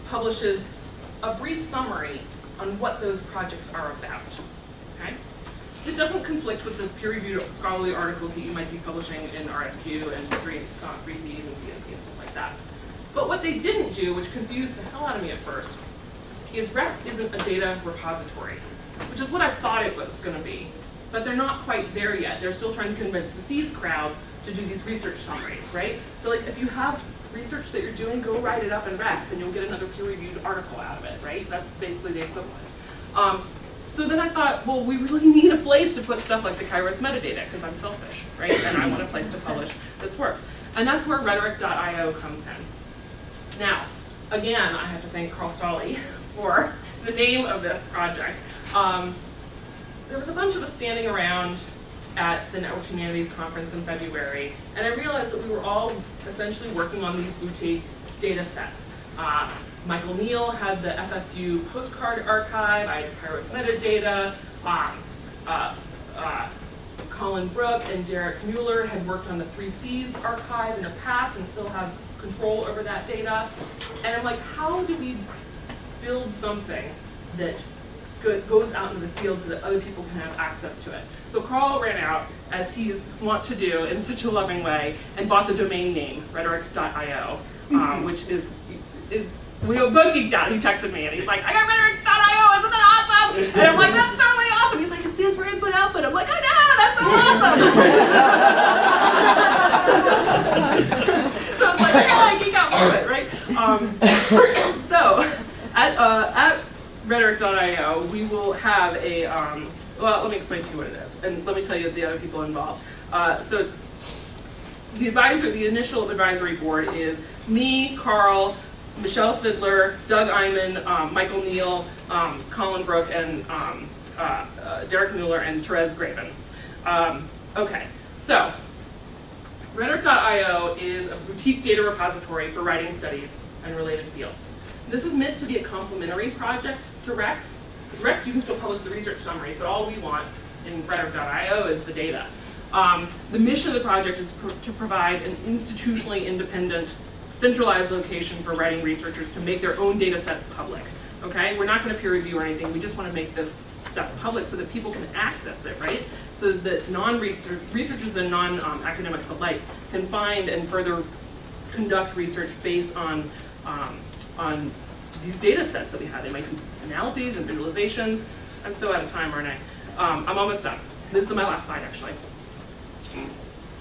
publishes a brief summary on what those projects are about, okay? It doesn't conflict with the peer-reviewed scholarly articles that you might be publishing in RSQ and 3Cs and CNC and stuff like that. But what they didn't do, which confused the hell out of me at first, is REX isn't a data repository, which is what I thought it was going to be. But they're not quite there yet. They're still trying to convince the C's crowd to do these research summaries, right? So like if you have research that you're doing, go write it up in REX and you'll get another peer-reviewed article out of it, right? That's basically the equivalent. So then I thought, well, we really need a place to put stuff like the Kairos metadata because I'm selfish, right? And I want a place to publish this work. And that's where rhetoric.io comes in. Now, again, I have to thank Carl Stolle for the name of this project. There was a bunch of us standing around at the Network Humanities Conference in February, and I realized that we were all essentially working on these boutique data sets. Michael Neal had the FSU postcard archive, I had Kairos metadata, Colin Brook and Derek Mueller had worked on the 3Cs archive in the past and still have control over that data. And I'm like, how do we build something that goes out into the field so that other people can have access to it? So Carl ran out, as he's wont to do in such a loving way, and bought the domain name, rhetoric.io, which is we both geeked out. He texted me and he's like, I got rhetoric.io, isn't that awesome? And I'm like, that's totally awesome. He's like, it stands for input output. I'm like, I know, that's so awesome. So it's like, I geek out for it, right? So at rhetoric.io, we will have a, well, let me explain to you what it is, and let me tell you the other people involved. So it's the initial advisory board is me, Carl, Michelle Sidler, Doug Iman, Michael Neal, Colin Brook, and Derek Mueller, and Therese Graven. Okay, so rhetoric.io is a boutique data repository for writing studies and related fields. This is meant to be a complementary project to REX, because REX you can still publish the research summaries, but all we want in rhetoric.io is the data. The mission of the project is to provide an institutionally independent, centralized location for writing researchers to make their own data sets public. Okay, we're not going to peer review or anything. We just want to make this stuff public so that people can access it, right? So that researchers and non-academics alike can find and further conduct research based on these data sets that we have. They might do analyses and visualizations. I'm so out of time, aren't I? I'm almost done. This is my last slide, actually.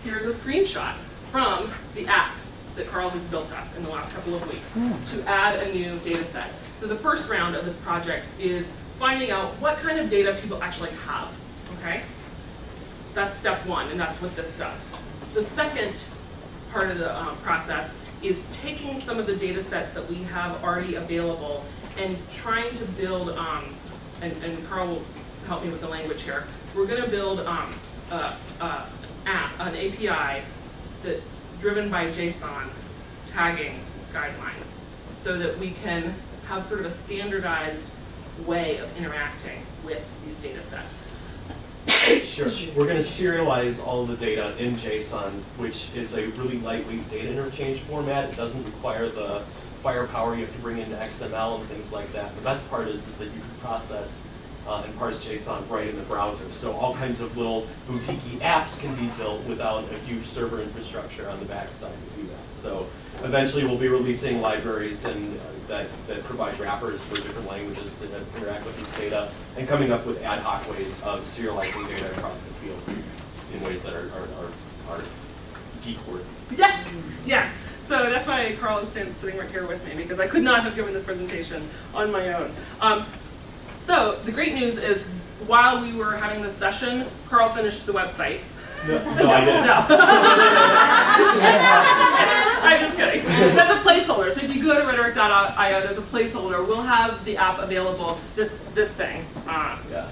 Here's a screenshot from the app that Carl has built us in the last couple of weeks to add a new data set. So the first round of this project is finding out what kind of data people actually have, okay? That's step one, and that's what this does. The second part of the process is taking some of the data sets that we have already available and trying to build, and Carl will help me with the language here, we're gonna build an API that's driven by JSON tagging guidelines. so that we can have sort of a standardized way of interacting with these data sets. Sure. We're going to serialize all of the data in JSON, which is a really lightweight data interchange format. It doesn't require the firepower you have to bring into XML and things like that. The best part is that you can process and parse JSON right in the browser. So all kinds of little boutique apps can be built without a huge server infrastructure on the backside to do that. So eventually we'll be releasing libraries and that provide wrappers for different languages to interact with this data, and coming up with ad hoc ways of serializing data across the field in ways that are geek worthy. Yes, yes. So that's why Carl is sitting right here with me, because I could not have given this presentation on my own. So the great news is, while we were having this session, Carl finished the website. No, I didn't. No. I'm just kidding. That's a placeholder. So if you go to rhetoric.io, there's a placeholder. We'll have the app available. This thing.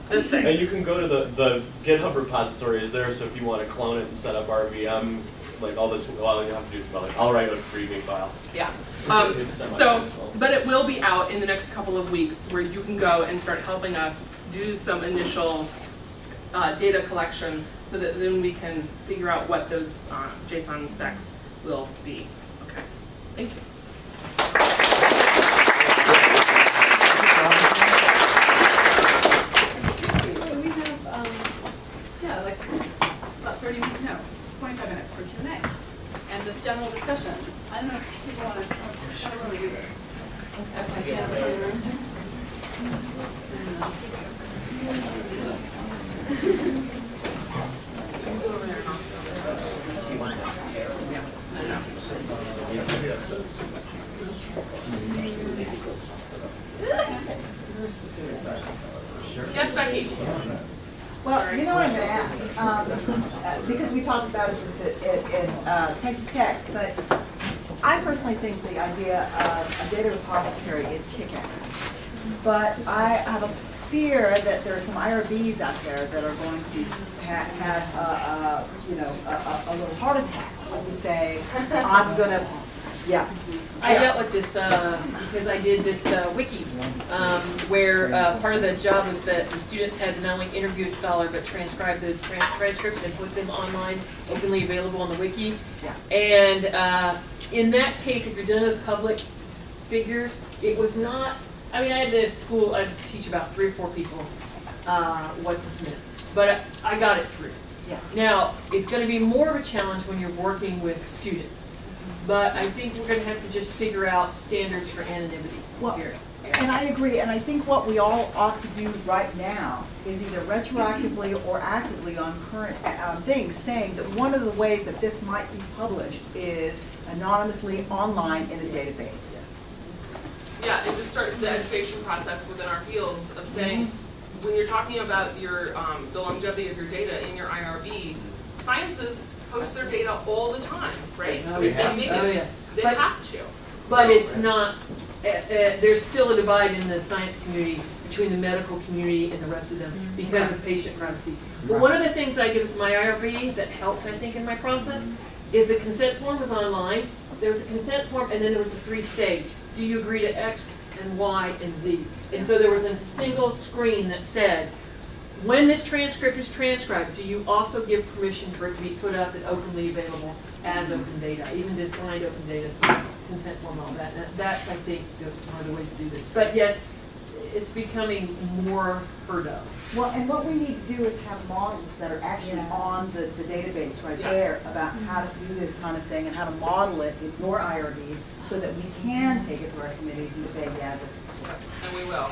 This thing. And you can go to the GitHub repository is there. So if you want to clone it and set up RVM, like all you have to do is like, I'll write a README file. Yeah. It's So, but it will be out in the next couple of weeks, where you can go and start helping us do some initial data collection, so that then we can figure out what those JSON specs will be. Okay. Thank you. So we have, like about 30 minutes, no, 25 minutes for Q&A. And just general discussion. I don't know if people want to, how do we want to do this? As my stand up in the room. Yes, Becky. Well, you know what I'm going to ask, because we talked about it in Texas Tech, but I personally think the idea of a data repository is kick-ass. But I have a fear that there are some IRBs out there that are going to have a little heart attack when you say, I'm going to, yeah. I dealt with this because I did this wiki where part of the job was that the students had to not only interview a scholar but transcribe those transcripts and put them online, openly available on the wiki. Yeah. And in that case, if you're dealing with public figures, it was not, I mean, I had to teach about 3 or 4 people what this meant, but I got it through. Yeah. Now, it's going to be more of a challenge when you're working with students. But I think we're going to have to just figure out standards for anonymity. Well, and I agree, and I think what we all ought to do right now is either retroactively or actively on current things, saying that one of the ways that this might be published is anonymously online in a database. Yeah, and just start the education process within our fields of saying, when you're talking about your the longevity of your data in your IRB, sciences post their data all the time, right? Oh, They yes. make Oh, it, yes. they But- have to. But So- it's not, there's still a divide in the science community between the medical community and the rest of them because of patient privacy. But one of the things I did with my IRB that helped, I think, in my process is the consent form was online. There was a consent form, and then there was a 3-stage. Do you agree to X and Y and Z? And so there was a single screen that said, when this transcript is transcribed, do you also give permission for it to be put up and openly available as open data? I even defined open data, consent form, all that. And that's, I think, one of the ways to do this. But yes, it's becoming more heard of. Well, and what we need to do is have models that are actually on the database right Yes. there about how to do this kind of thing and how to model it in your IRBs so that we can take it to our committees and say, yeah, this is cool. And we will.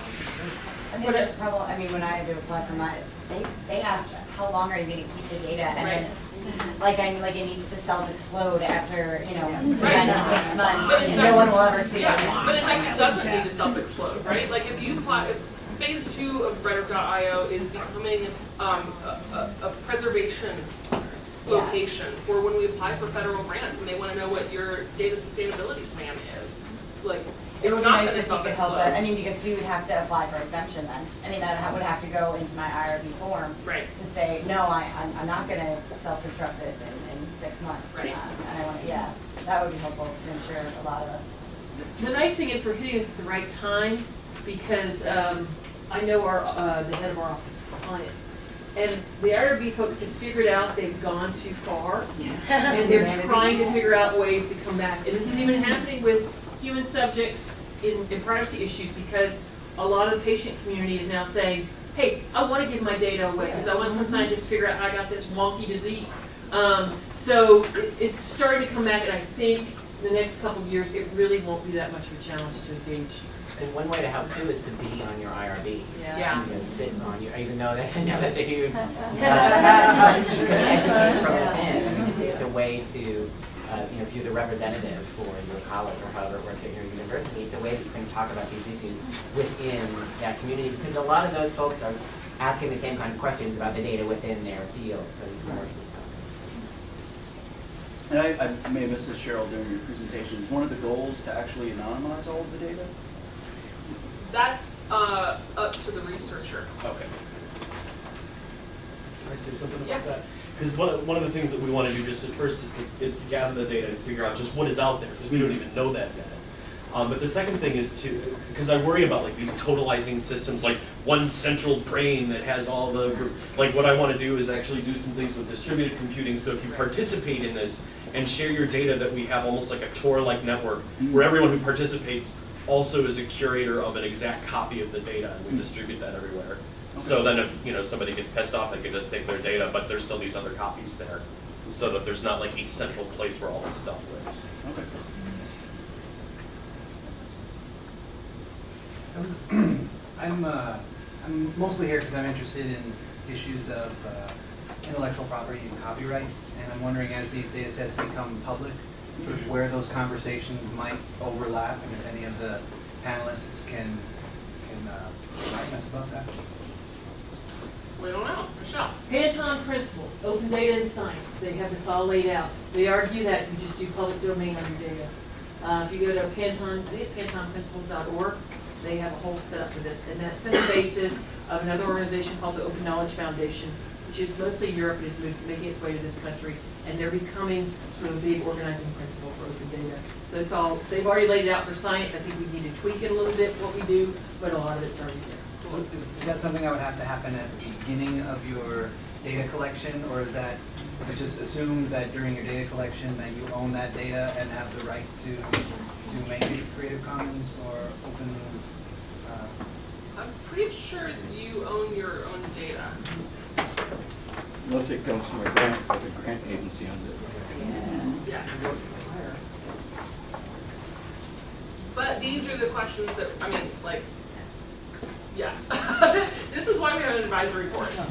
I think the problem, I mean, when I had to apply for my, they asked, how long are you going to keep the data? And then, like it needs to self-explode after, you know, Right. 6 months, But in and fact- no one will ever figure it Yeah, out. but in fact, it doesn't need to self-explode, right? Like if you apply, phase 2 of rhetoric.io is becoming a preservation location for when we apply for federal grants and they want to know what your data sustainability plan is. Like, It it's would be not nice going if to you could help it, I self-explode. mean, because we would have to apply for exemption then. I mean, that would have to go into my IRB form Right. to say, no, I'm not going to self-destruct this in 6 months. Right. And I want to, yeah, that would be helpful, because I'm sure a lot of us The nice thing is we're hitting this at the right time because I know the head of our office of compliance. And the IRB folks have figured out they've gone too far. And they're trying to figure out ways to come back. And this is even happening with human subjects in privacy issues because a lot of the patient community is now saying, hey, I want to give my data away because I want some scientists to figure out how I got this wonky disease. So it's starting to come back, and I think the next couple of years, it really won't be that much of a challenge to engage. And one way to help too is to be on your IRB. Yeah. You know, sit on your, even though that, I know that's a huge, you can educate from within. I mean, it's a way to, you know, if you're the representative for your college or however it works at your university, it's a way that you can talk about these issues within that community because a lot of those folks are asking the same kind of questions about the data within their field. So and I may have missed this, Cheryl, during your presentation. Is one of the goals to actually anonymize all of the data? That's up to the researcher. Okay. Can I say something Yeah. about that? Because one of the things that we want to do just at first is to gather the data and figure out just what is out there, because we don't even know that yet. But the second thing is because I worry about like these totalizing systems, like one central brain that has all the, like what I want to do is actually do some things with distributed computing. So if you participate in this and share your data, that we have almost like a Tor-like network where everyone who participates also is a curator of an exact copy of the data, and we distribute that everywhere. Okay. So then if somebody gets pissed off, they can just take their data, but there's still these other copies there, so that there's not like a central place where all this stuff lives. Okay. I'm mostly here because I'm interested in issues of intellectual property and copyright, and I'm wondering as these data sets become public, sort of where those conversations might overlap, and if any of the panelists can enlighten us about that. We don't know. Michelle. Panton principles, open data in science, they have this all laid out. They argue that you just do public domain on your data. If you go to Panton, I think it's pantonprinciples.org, they have a whole setup for this. And that's been the basis of another organization called the Open Knowledge Foundation, which is mostly Europe and is making its way to this country. And they're becoming sort of a big organizing principle for open data. So it's all, they've already laid it out for science. I think we need to tweak it a little bit, what we do, but a lot of it's already there. So is that something that would have to happen at the beginning of your data collection, or is it just assumed that during your data collection that you own that data and have the right to make it Creative Commons or open? I'm pretty sure you own your own data. Unless it comes from a grant, but the grant agency owns it. Yes. But these are the questions that, I mean, like, yeah. This is why we have an advisory board. So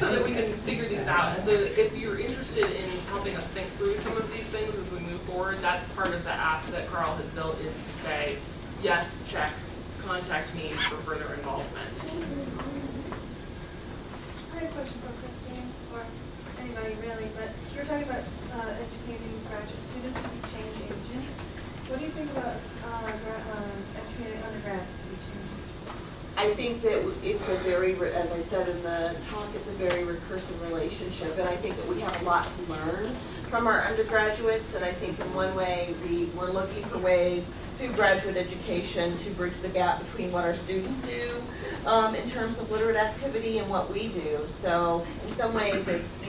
that we can figure these out. And so if you're interested in helping us think through some of these things as we move forward, that's part of the app that Carl has built, is to say, yes, check, contact me for further involvement. I have a question for Christine, or anybody really, but you're talking about educating graduate students to be change agents. What do you think about educating undergrads to be change agents? I think that it's a very, as I said in the talk, it's a very recursive relationship, and I think that we have a lot to learn from our undergraduates, and I think in one way we're looking for ways through graduate education to bridge the gap between what our students do in terms of literate activity and what we do. So in some ways it's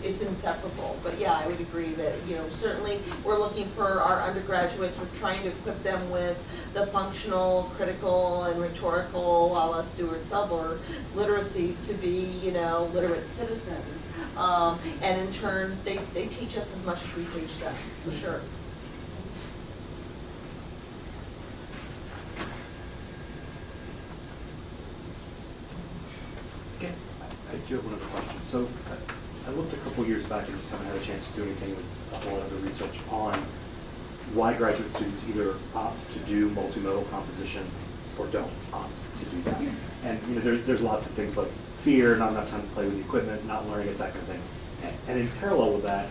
inseparable. But yeah, I would agree that certainly we're looking for our undergraduates. We're trying to equip them with the functional, critical, and rhetorical, a la Stuart Subler, literacies to be literate citizens. And in turn, they teach us as much as we teach them, for sure. I do have one other question. So I looked a couple years back and just haven't had a chance to do anything with a whole lot of the research on why graduate students either opt to do multimodal composition or don't opt to do that. And there's lots of things like fear, not enough time to play with the equipment, not learning it, that kind of thing. And in parallel with that,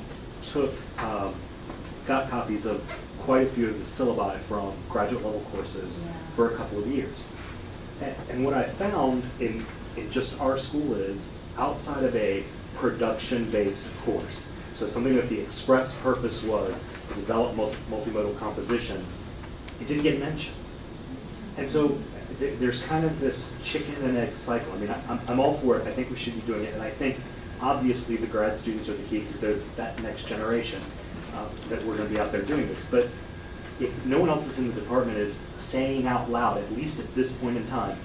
got copies of quite a few of the syllabi from graduate level courses for a couple of years. And what I found in just our school is, outside of a production-based course, So something that the express purpose was to develop multimodal composition, it didn't get mentioned. And so there's kind of this chicken and egg cycle. I mean, I'm all for it. I think we should be doing it. And I think obviously the grad students are the key because they're that next generation that we're going to be out there doing this. But if no one else is in the department is saying out loud, at least at this point in time,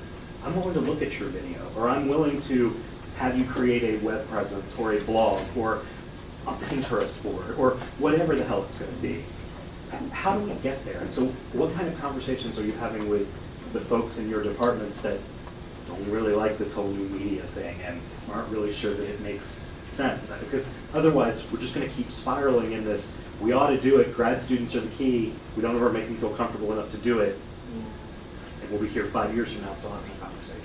I'm willing to look at your video, or I'm willing to have you create a web presence or a blog or a Pinterest board or whatever the hell it's going to be. How do we get there? And so what kind of conversations are you having with the folks in your departments that don't really like this whole new media thing and aren't really sure that it makes sense? Because otherwise we're just going to keep spiraling in this, we ought to do it, grad students are the key, we don't ever make them feel comfortable enough to do it, and we'll be here 5 years from now still having a conversation.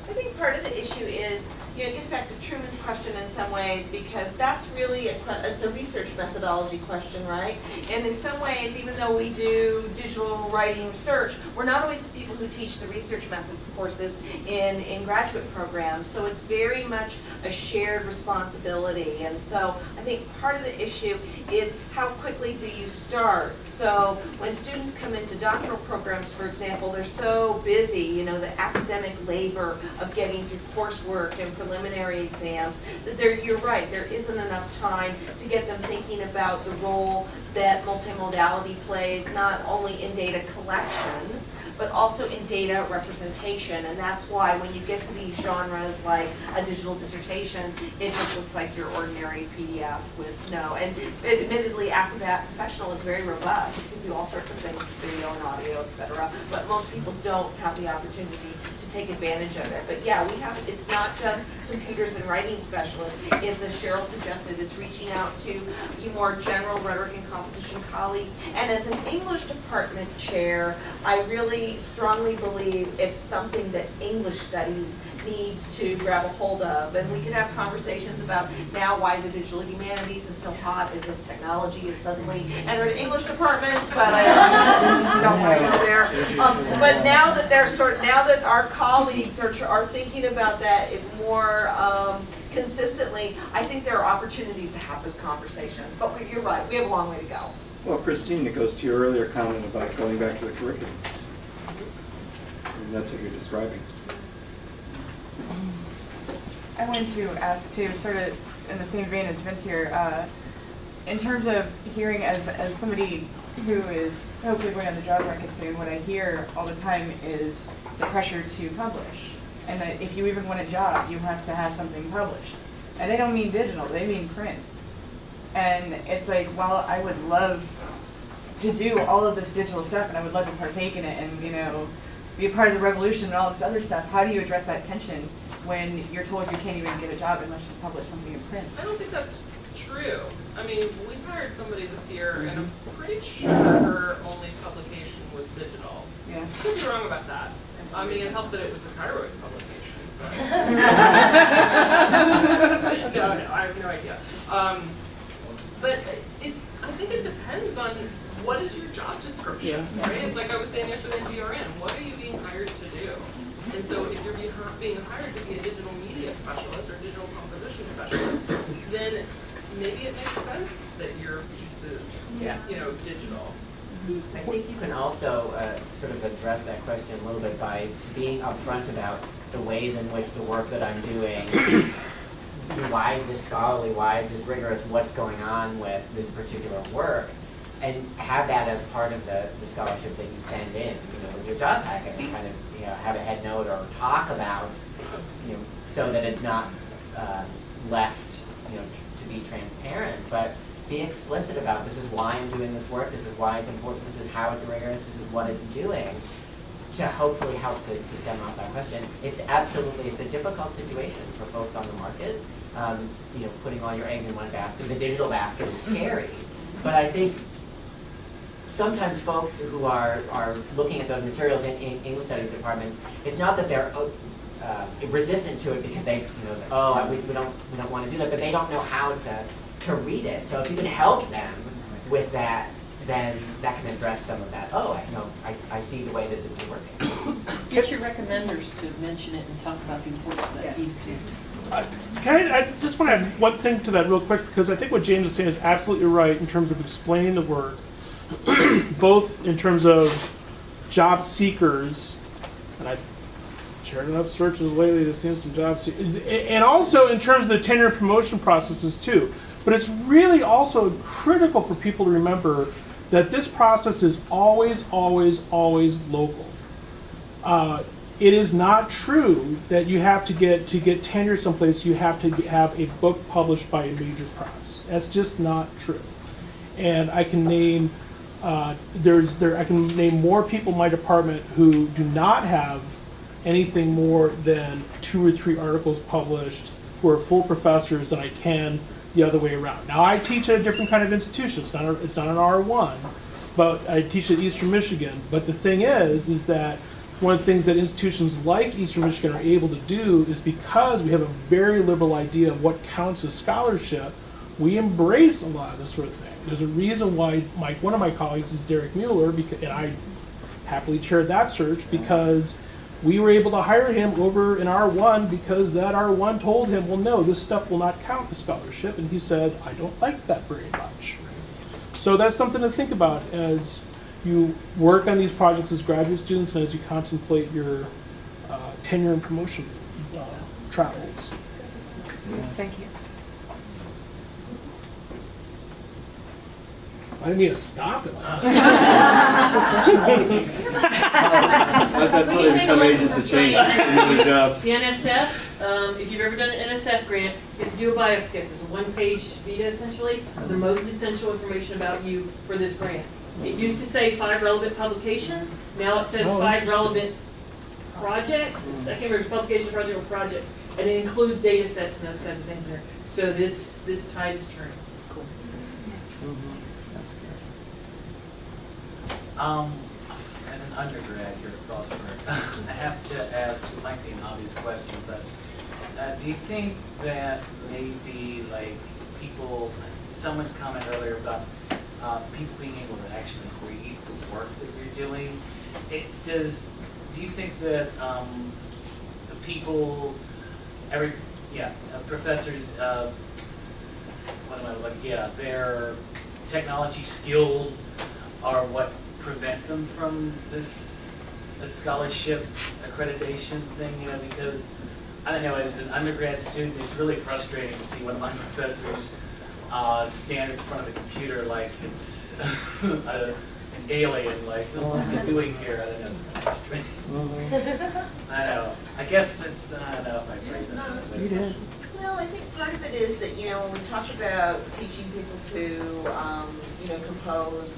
I think part of the issue is, it gets back to Truman's question in some ways, because that's really it's a research methodology question, right? And in some ways, even though we do digital writing research, we're not always the people who teach the research methods courses in graduate programs. So it's very much a shared responsibility. And so I think part of the issue is how quickly do you start? So when students come into doctoral programs, for example, they're so busy, the academic labor of getting through coursework and preliminary exams, that you're right, there isn't enough time to get them thinking about the role that multimodality plays, not only in data collection, but also in data representation. And that's why when you get to these genres like a digital dissertation, it just looks like your ordinary PDF with and admittedly Acrobat Professional is very robust. You can do all sorts of things, video and audio, etc. But most people don't have the opportunity to take advantage of it. But yeah, it's not just computers and writing specialists. It's, as Cheryl suggested, it's reaching out to you more general rhetoric and composition colleagues. And as an English department chair, I really strongly believe it's something that English studies needs to grab a hold of. And we could have conversations about now why the digital humanities is so hot, as if technology is suddenly entered English departments, but I don't want to go there. But now that our colleagues are thinking about that more consistently, I think there are opportunities to have those conversations. But you're right, we have a long way to go. Well, Christine, it goes to your earlier comment about going back to the curriculum. And that's what you're describing. I wanted to ask too, sort of in the same vein as Vince here, in terms of hearing as somebody who is hopefully going on the job market soon, what I hear all the time is the pressure to publish. And that if you even want a job, you have to have something published. And they don't mean digital, they mean print. And it's like, well, I would love to do all of this digital stuff and I would love to partake in it and, be a part of the revolution and all this other stuff. How do you address that tension when you're told you can't even get a job unless you publish something in print? I don't think that's true. I mean, we hired somebody this year, and I'm pretty sure her only publication was digital. Yeah. Could be wrong about that. I mean, it helped that it was a Kairos publication. But no, I have no idea. But I think it depends on what is your job description, right? It's like I was saying yesterday in DRN, what are you being hired to do? And so if you're being hired to be a digital media specialist or digital composition specialist, then maybe it makes sense that your piece is, digital. I think you can also sort of address that question a little bit by being upfront about the ways in which the work that I'm doing, why is this scholarly, why is this rigorous, what's going on with this particular work, and have that as part of the scholarship that you send in, with your job packet, and kind of, have a head note or talk about, so that it's not left, to be transparent, but be explicit about this is why I'm doing this work, this is why it's important, this is how it's rigorous, this is what it's doing, to hopefully help to stem off that question. It's a difficult situation for folks on the market. Putting all your eggs in one basket, the digital basket is scary, but I think sometimes folks who are looking at those materials in English Studies department, it's not that they're resistant to it because they, we don't want to do that, but they don't know how to read it. So if you can help them with that, then that can address some of that. I see the way that it's working. Get your recommenders to mention it and talk about the importance of that piece too. I just want to add one thing to that real quick, because I think what James is saying is absolutely right in terms of explaining the work, both in terms of job seekers, and I've shared enough searches lately to see some job seekers, and also in terms of the tenure promotion processes too. But it's really also critical for people to remember that this process is always, always, always local. It is not true that you have to get tenure someplace, you have to have a book published by a major press. That's just not true. And I can name I can name more people in my department who do not have anything more than 2 or 3 articles published, who are full professors, than I can the other way around. Now I teach at a different kind of institution. It's not an R1, but I teach at Eastern Michigan. But the thing is that one of the things that institutions like Eastern Michigan are able to do is, because we have a very liberal idea of what counts as scholarship, we embrace a lot of this sort of thing. There's a reason why one of my colleagues is Derek Mueller, and I happily chaired that search because we were able to hire him over in R1 because that R1 told him, well, no, this stuff will not count as scholarship. And he said, I don't like that very much. So that's something to think about as you work on these projects as graduate students and as you contemplate your tenure and promotion travels. Yes, thank you. I didn't need to stop it. That's how they become agents of change in their jobs. The NSF, if you've ever done an NSF grant, you have to do a biosketch. It's a one-page vita, essentially, of the most essential information about you for this grant. It used to say 5 relevant publications. Now it says 5 relevant projects. It's, I can't remember, publication, project, or project. And it includes data sets and those kinds of things in there. So this tide is turning. Cool. That's good. As an undergrad here at Frostburg, I have to ask, it might be an obvious question, but do you think that maybe like people, someone's comment earlier about people being able to actually read the work that you're doing, do you think that the people, professors, their technology skills are what prevent them from this scholarship accreditation thing, because I don't know, as an undergrad student, it's really frustrating to see one of my professors stand in front of the computer like it's an alien, like, what am I doing here? I don't know, it's kind of frustrating. I know. I guess it's, I don't know if I phrase it that way. You did. Well, I think part of it is that, when we talk about teaching people to, compose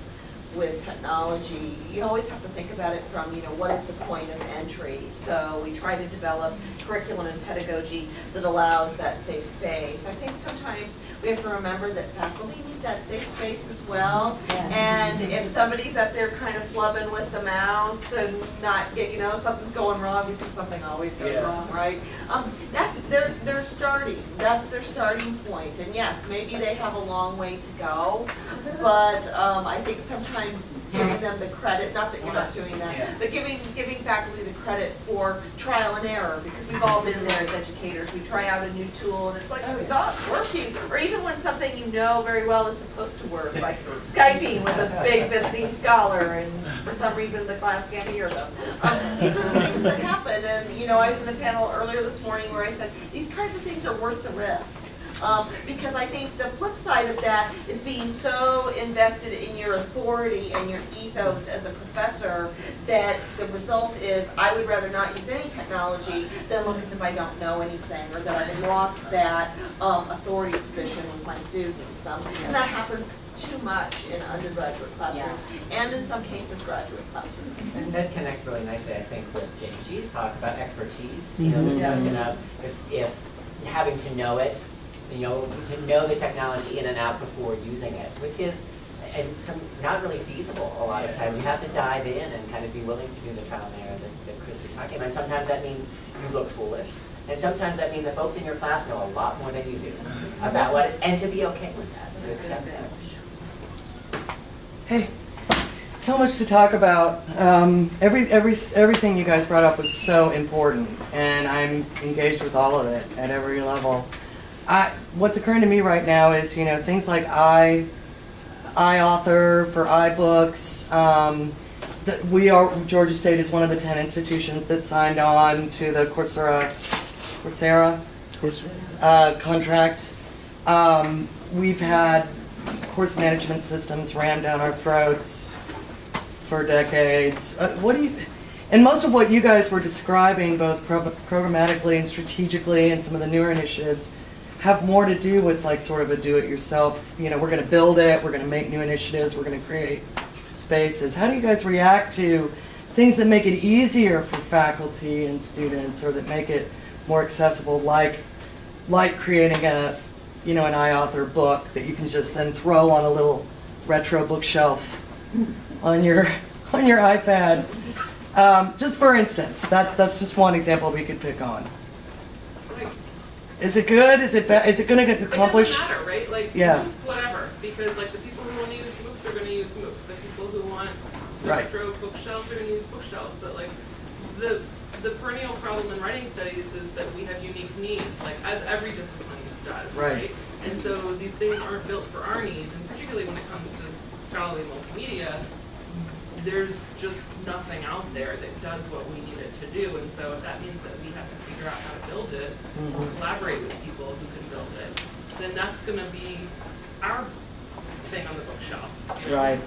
with technology, you always have to think about it from, what is the point of entry? So we try to develop curriculum and pedagogy that allows that safe space. I think sometimes we have to remember that faculty need that safe space as well. Yes. And if somebody's up there kind of flubbing with the mouse and not get, something's going wrong, because something always goes wrong, right? That's their starting. That's their starting point. And yes, maybe they have a long way to go, but I think sometimes giving them the credit, not that you're not doing that, but giving faculty the credit for trial and error, because we've all been there as educators. We try out a new tool and it's like, oh, it's not working. Or even when something you know very well is supposed to work, like Skyping with a big visiting scholar, and for some reason the class can't hear them. These are the things that happen. And I was in a panel earlier this morning where I said, these kinds of things are worth the risk. Because I think the flip side of that is being so invested in your authority and your ethos as a professor that the result is I would rather not use any technology than look as if I don't know anything, or that I've lost that authority position with my students. And that happens too much in undergraduate classrooms and in some cases graduate classrooms. And that connects really nicely, I think, with James G's talk about expertise. This notion of if having to know it, to know the technology in and out before using it, which is not really feasible a lot of times. You have to dive in and kind of be willing to do the trial and error that Chris is talking about. And sometimes that means you look foolish, and sometimes that means the folks in your class know a lot more than you do about what, and to be okay with that, to accept that. Hey, So much to talk about. Everything you guys brought up was so important, and I'm engaged with all of it at every level. What's occurring to me right now is, things like iAuthor for iBooks. Georgia State is one of the 10 institutions that signed on to the Coursera contract. We've had course management systems rammed down our throats for decades. And most of what you guys were describing, both programmatically and strategically, and some of the newer initiatives, have more to do with like sort of a do-it-yourself. We're going to build it. We're going to make new initiatives. We're going to create spaces. How do you guys react to things that make it easier for faculty and students, or that make it more accessible, like creating an iAuthor book that you can just then throw on a little retro bookshelf on your iPad? Just for instance, that's just one example we could pick on. Is it good? Is it bad? Is it going to accomplish? It doesn't matter, right? Like, yeah. MOOCs, whatever. Because like the people who want to use MOOCs are going to use MOOCs. The people who want retro bookshelves are going to use bookshelves. But like the perennial problem in writing studies is that we have unique needs, like as every discipline does, right? And so these things aren't built for our needs, and particularly when it comes to scholarly multimedia, there's just nothing out there that does what we need it to do. And so if that means that we have to figure out how to build it, or collaborate with people who can build it, then that's going to be our thing on the bookshelf. Right.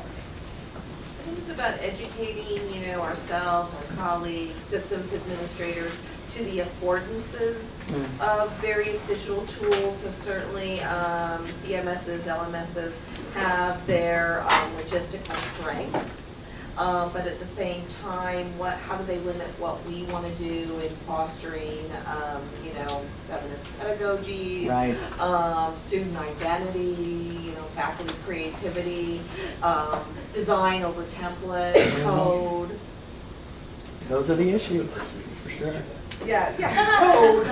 I think it's about educating, ourselves, our colleagues, systems administrators, to the affordances of various digital tools. So certainly CMSs, LMSs have their logistical strengths, but at the same time, how do they limit what we want to do in fostering, feminist pedagogies, student identity, faculty creativity, design over template, code. Those are the issues, for sure. Yeah, code.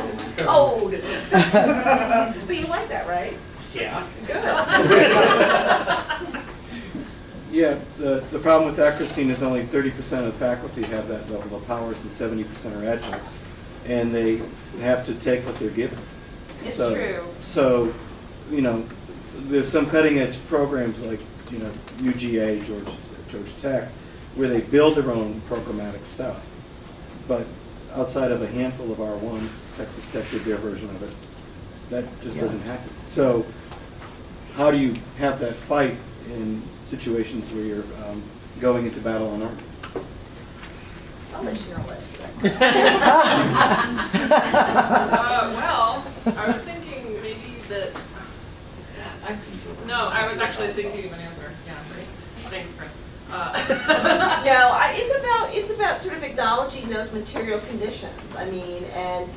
But you like that, right? Yeah. Good. Yeah, the problem with that, Christine, is only 30% of faculty have that level of powers and 70% are adjuncts. And they have to take what they're given. It's true. So, there's some cutting edge programs like, UGA, Georgia Tech, where they build their own programmatic stuff. But outside of a handful of R1s, Texas Tech did their version of it. That just doesn't happen. So how do you have that fight in situations where you're going into battle on art? I'll let Cheryl answer Well, I was thinking maybe that. No, I was actually thinking of an answer. Yeah, right. Thanks, Chris. No, it's about sort of acknowledging those material conditions. And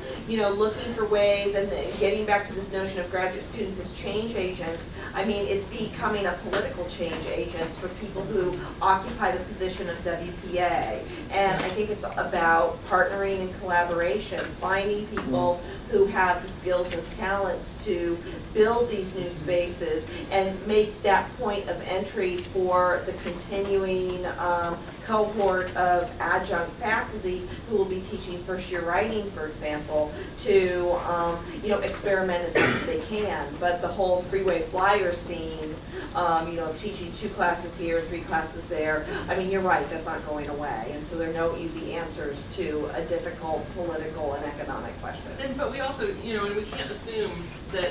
looking for ways, and getting back to this notion of graduate students as change agents. It's becoming a political change agents for people who occupy the position of WPA. And I think it's about partnering and collaboration, finding people who have the skills and talents to build these new spaces and make that point of entry for the continuing cohort of adjunct faculty who will be teaching first-year writing, for example, to experiment as much as they can. But the whole freeway flyer scene, of teaching 2 classes here, 3 classes there, you're right, that's not going away. And so there are no easy answers to a difficult political and economic question. But we also, and we can't assume that,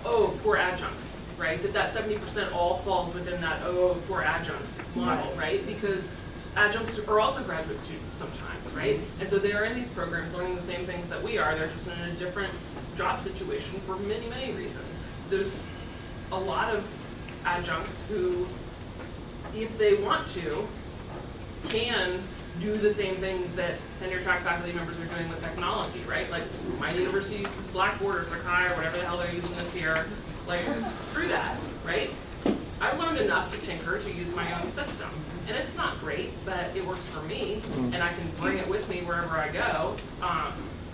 poor adjuncts, right? That 70% all falls within that, poor adjuncts model, right? Because adjuncts are also graduate students sometimes, right? And so they are in these programs learning the same things that we are. They're just in a different job situation for many, many reasons. There's a lot of adjuncts who, if they want to, can do the same things that tenure track faculty members are doing with technology, right? Like, my university uses Blackboard or Sakai or whatever the hell they're using this year. Like, screw that, right? I learned enough to tinker to use my own system. And it's not great, but it works for me, and I can bring it with me wherever I go.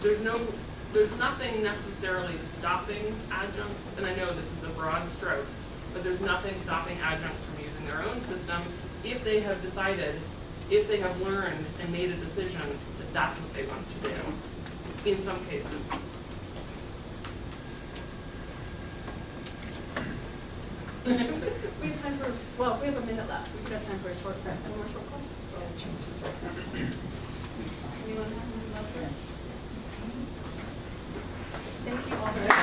There's nothing necessarily stopping adjuncts, and I know this is a broad stroke, but there's nothing stopping adjuncts from using their own system if they have decided, if they have learned and made a decision that that's what they want to do, in some cases. We have time for, well, we have a minute left. We could have time for a short, one more short question. Anyone have anything else? Thank you all very much.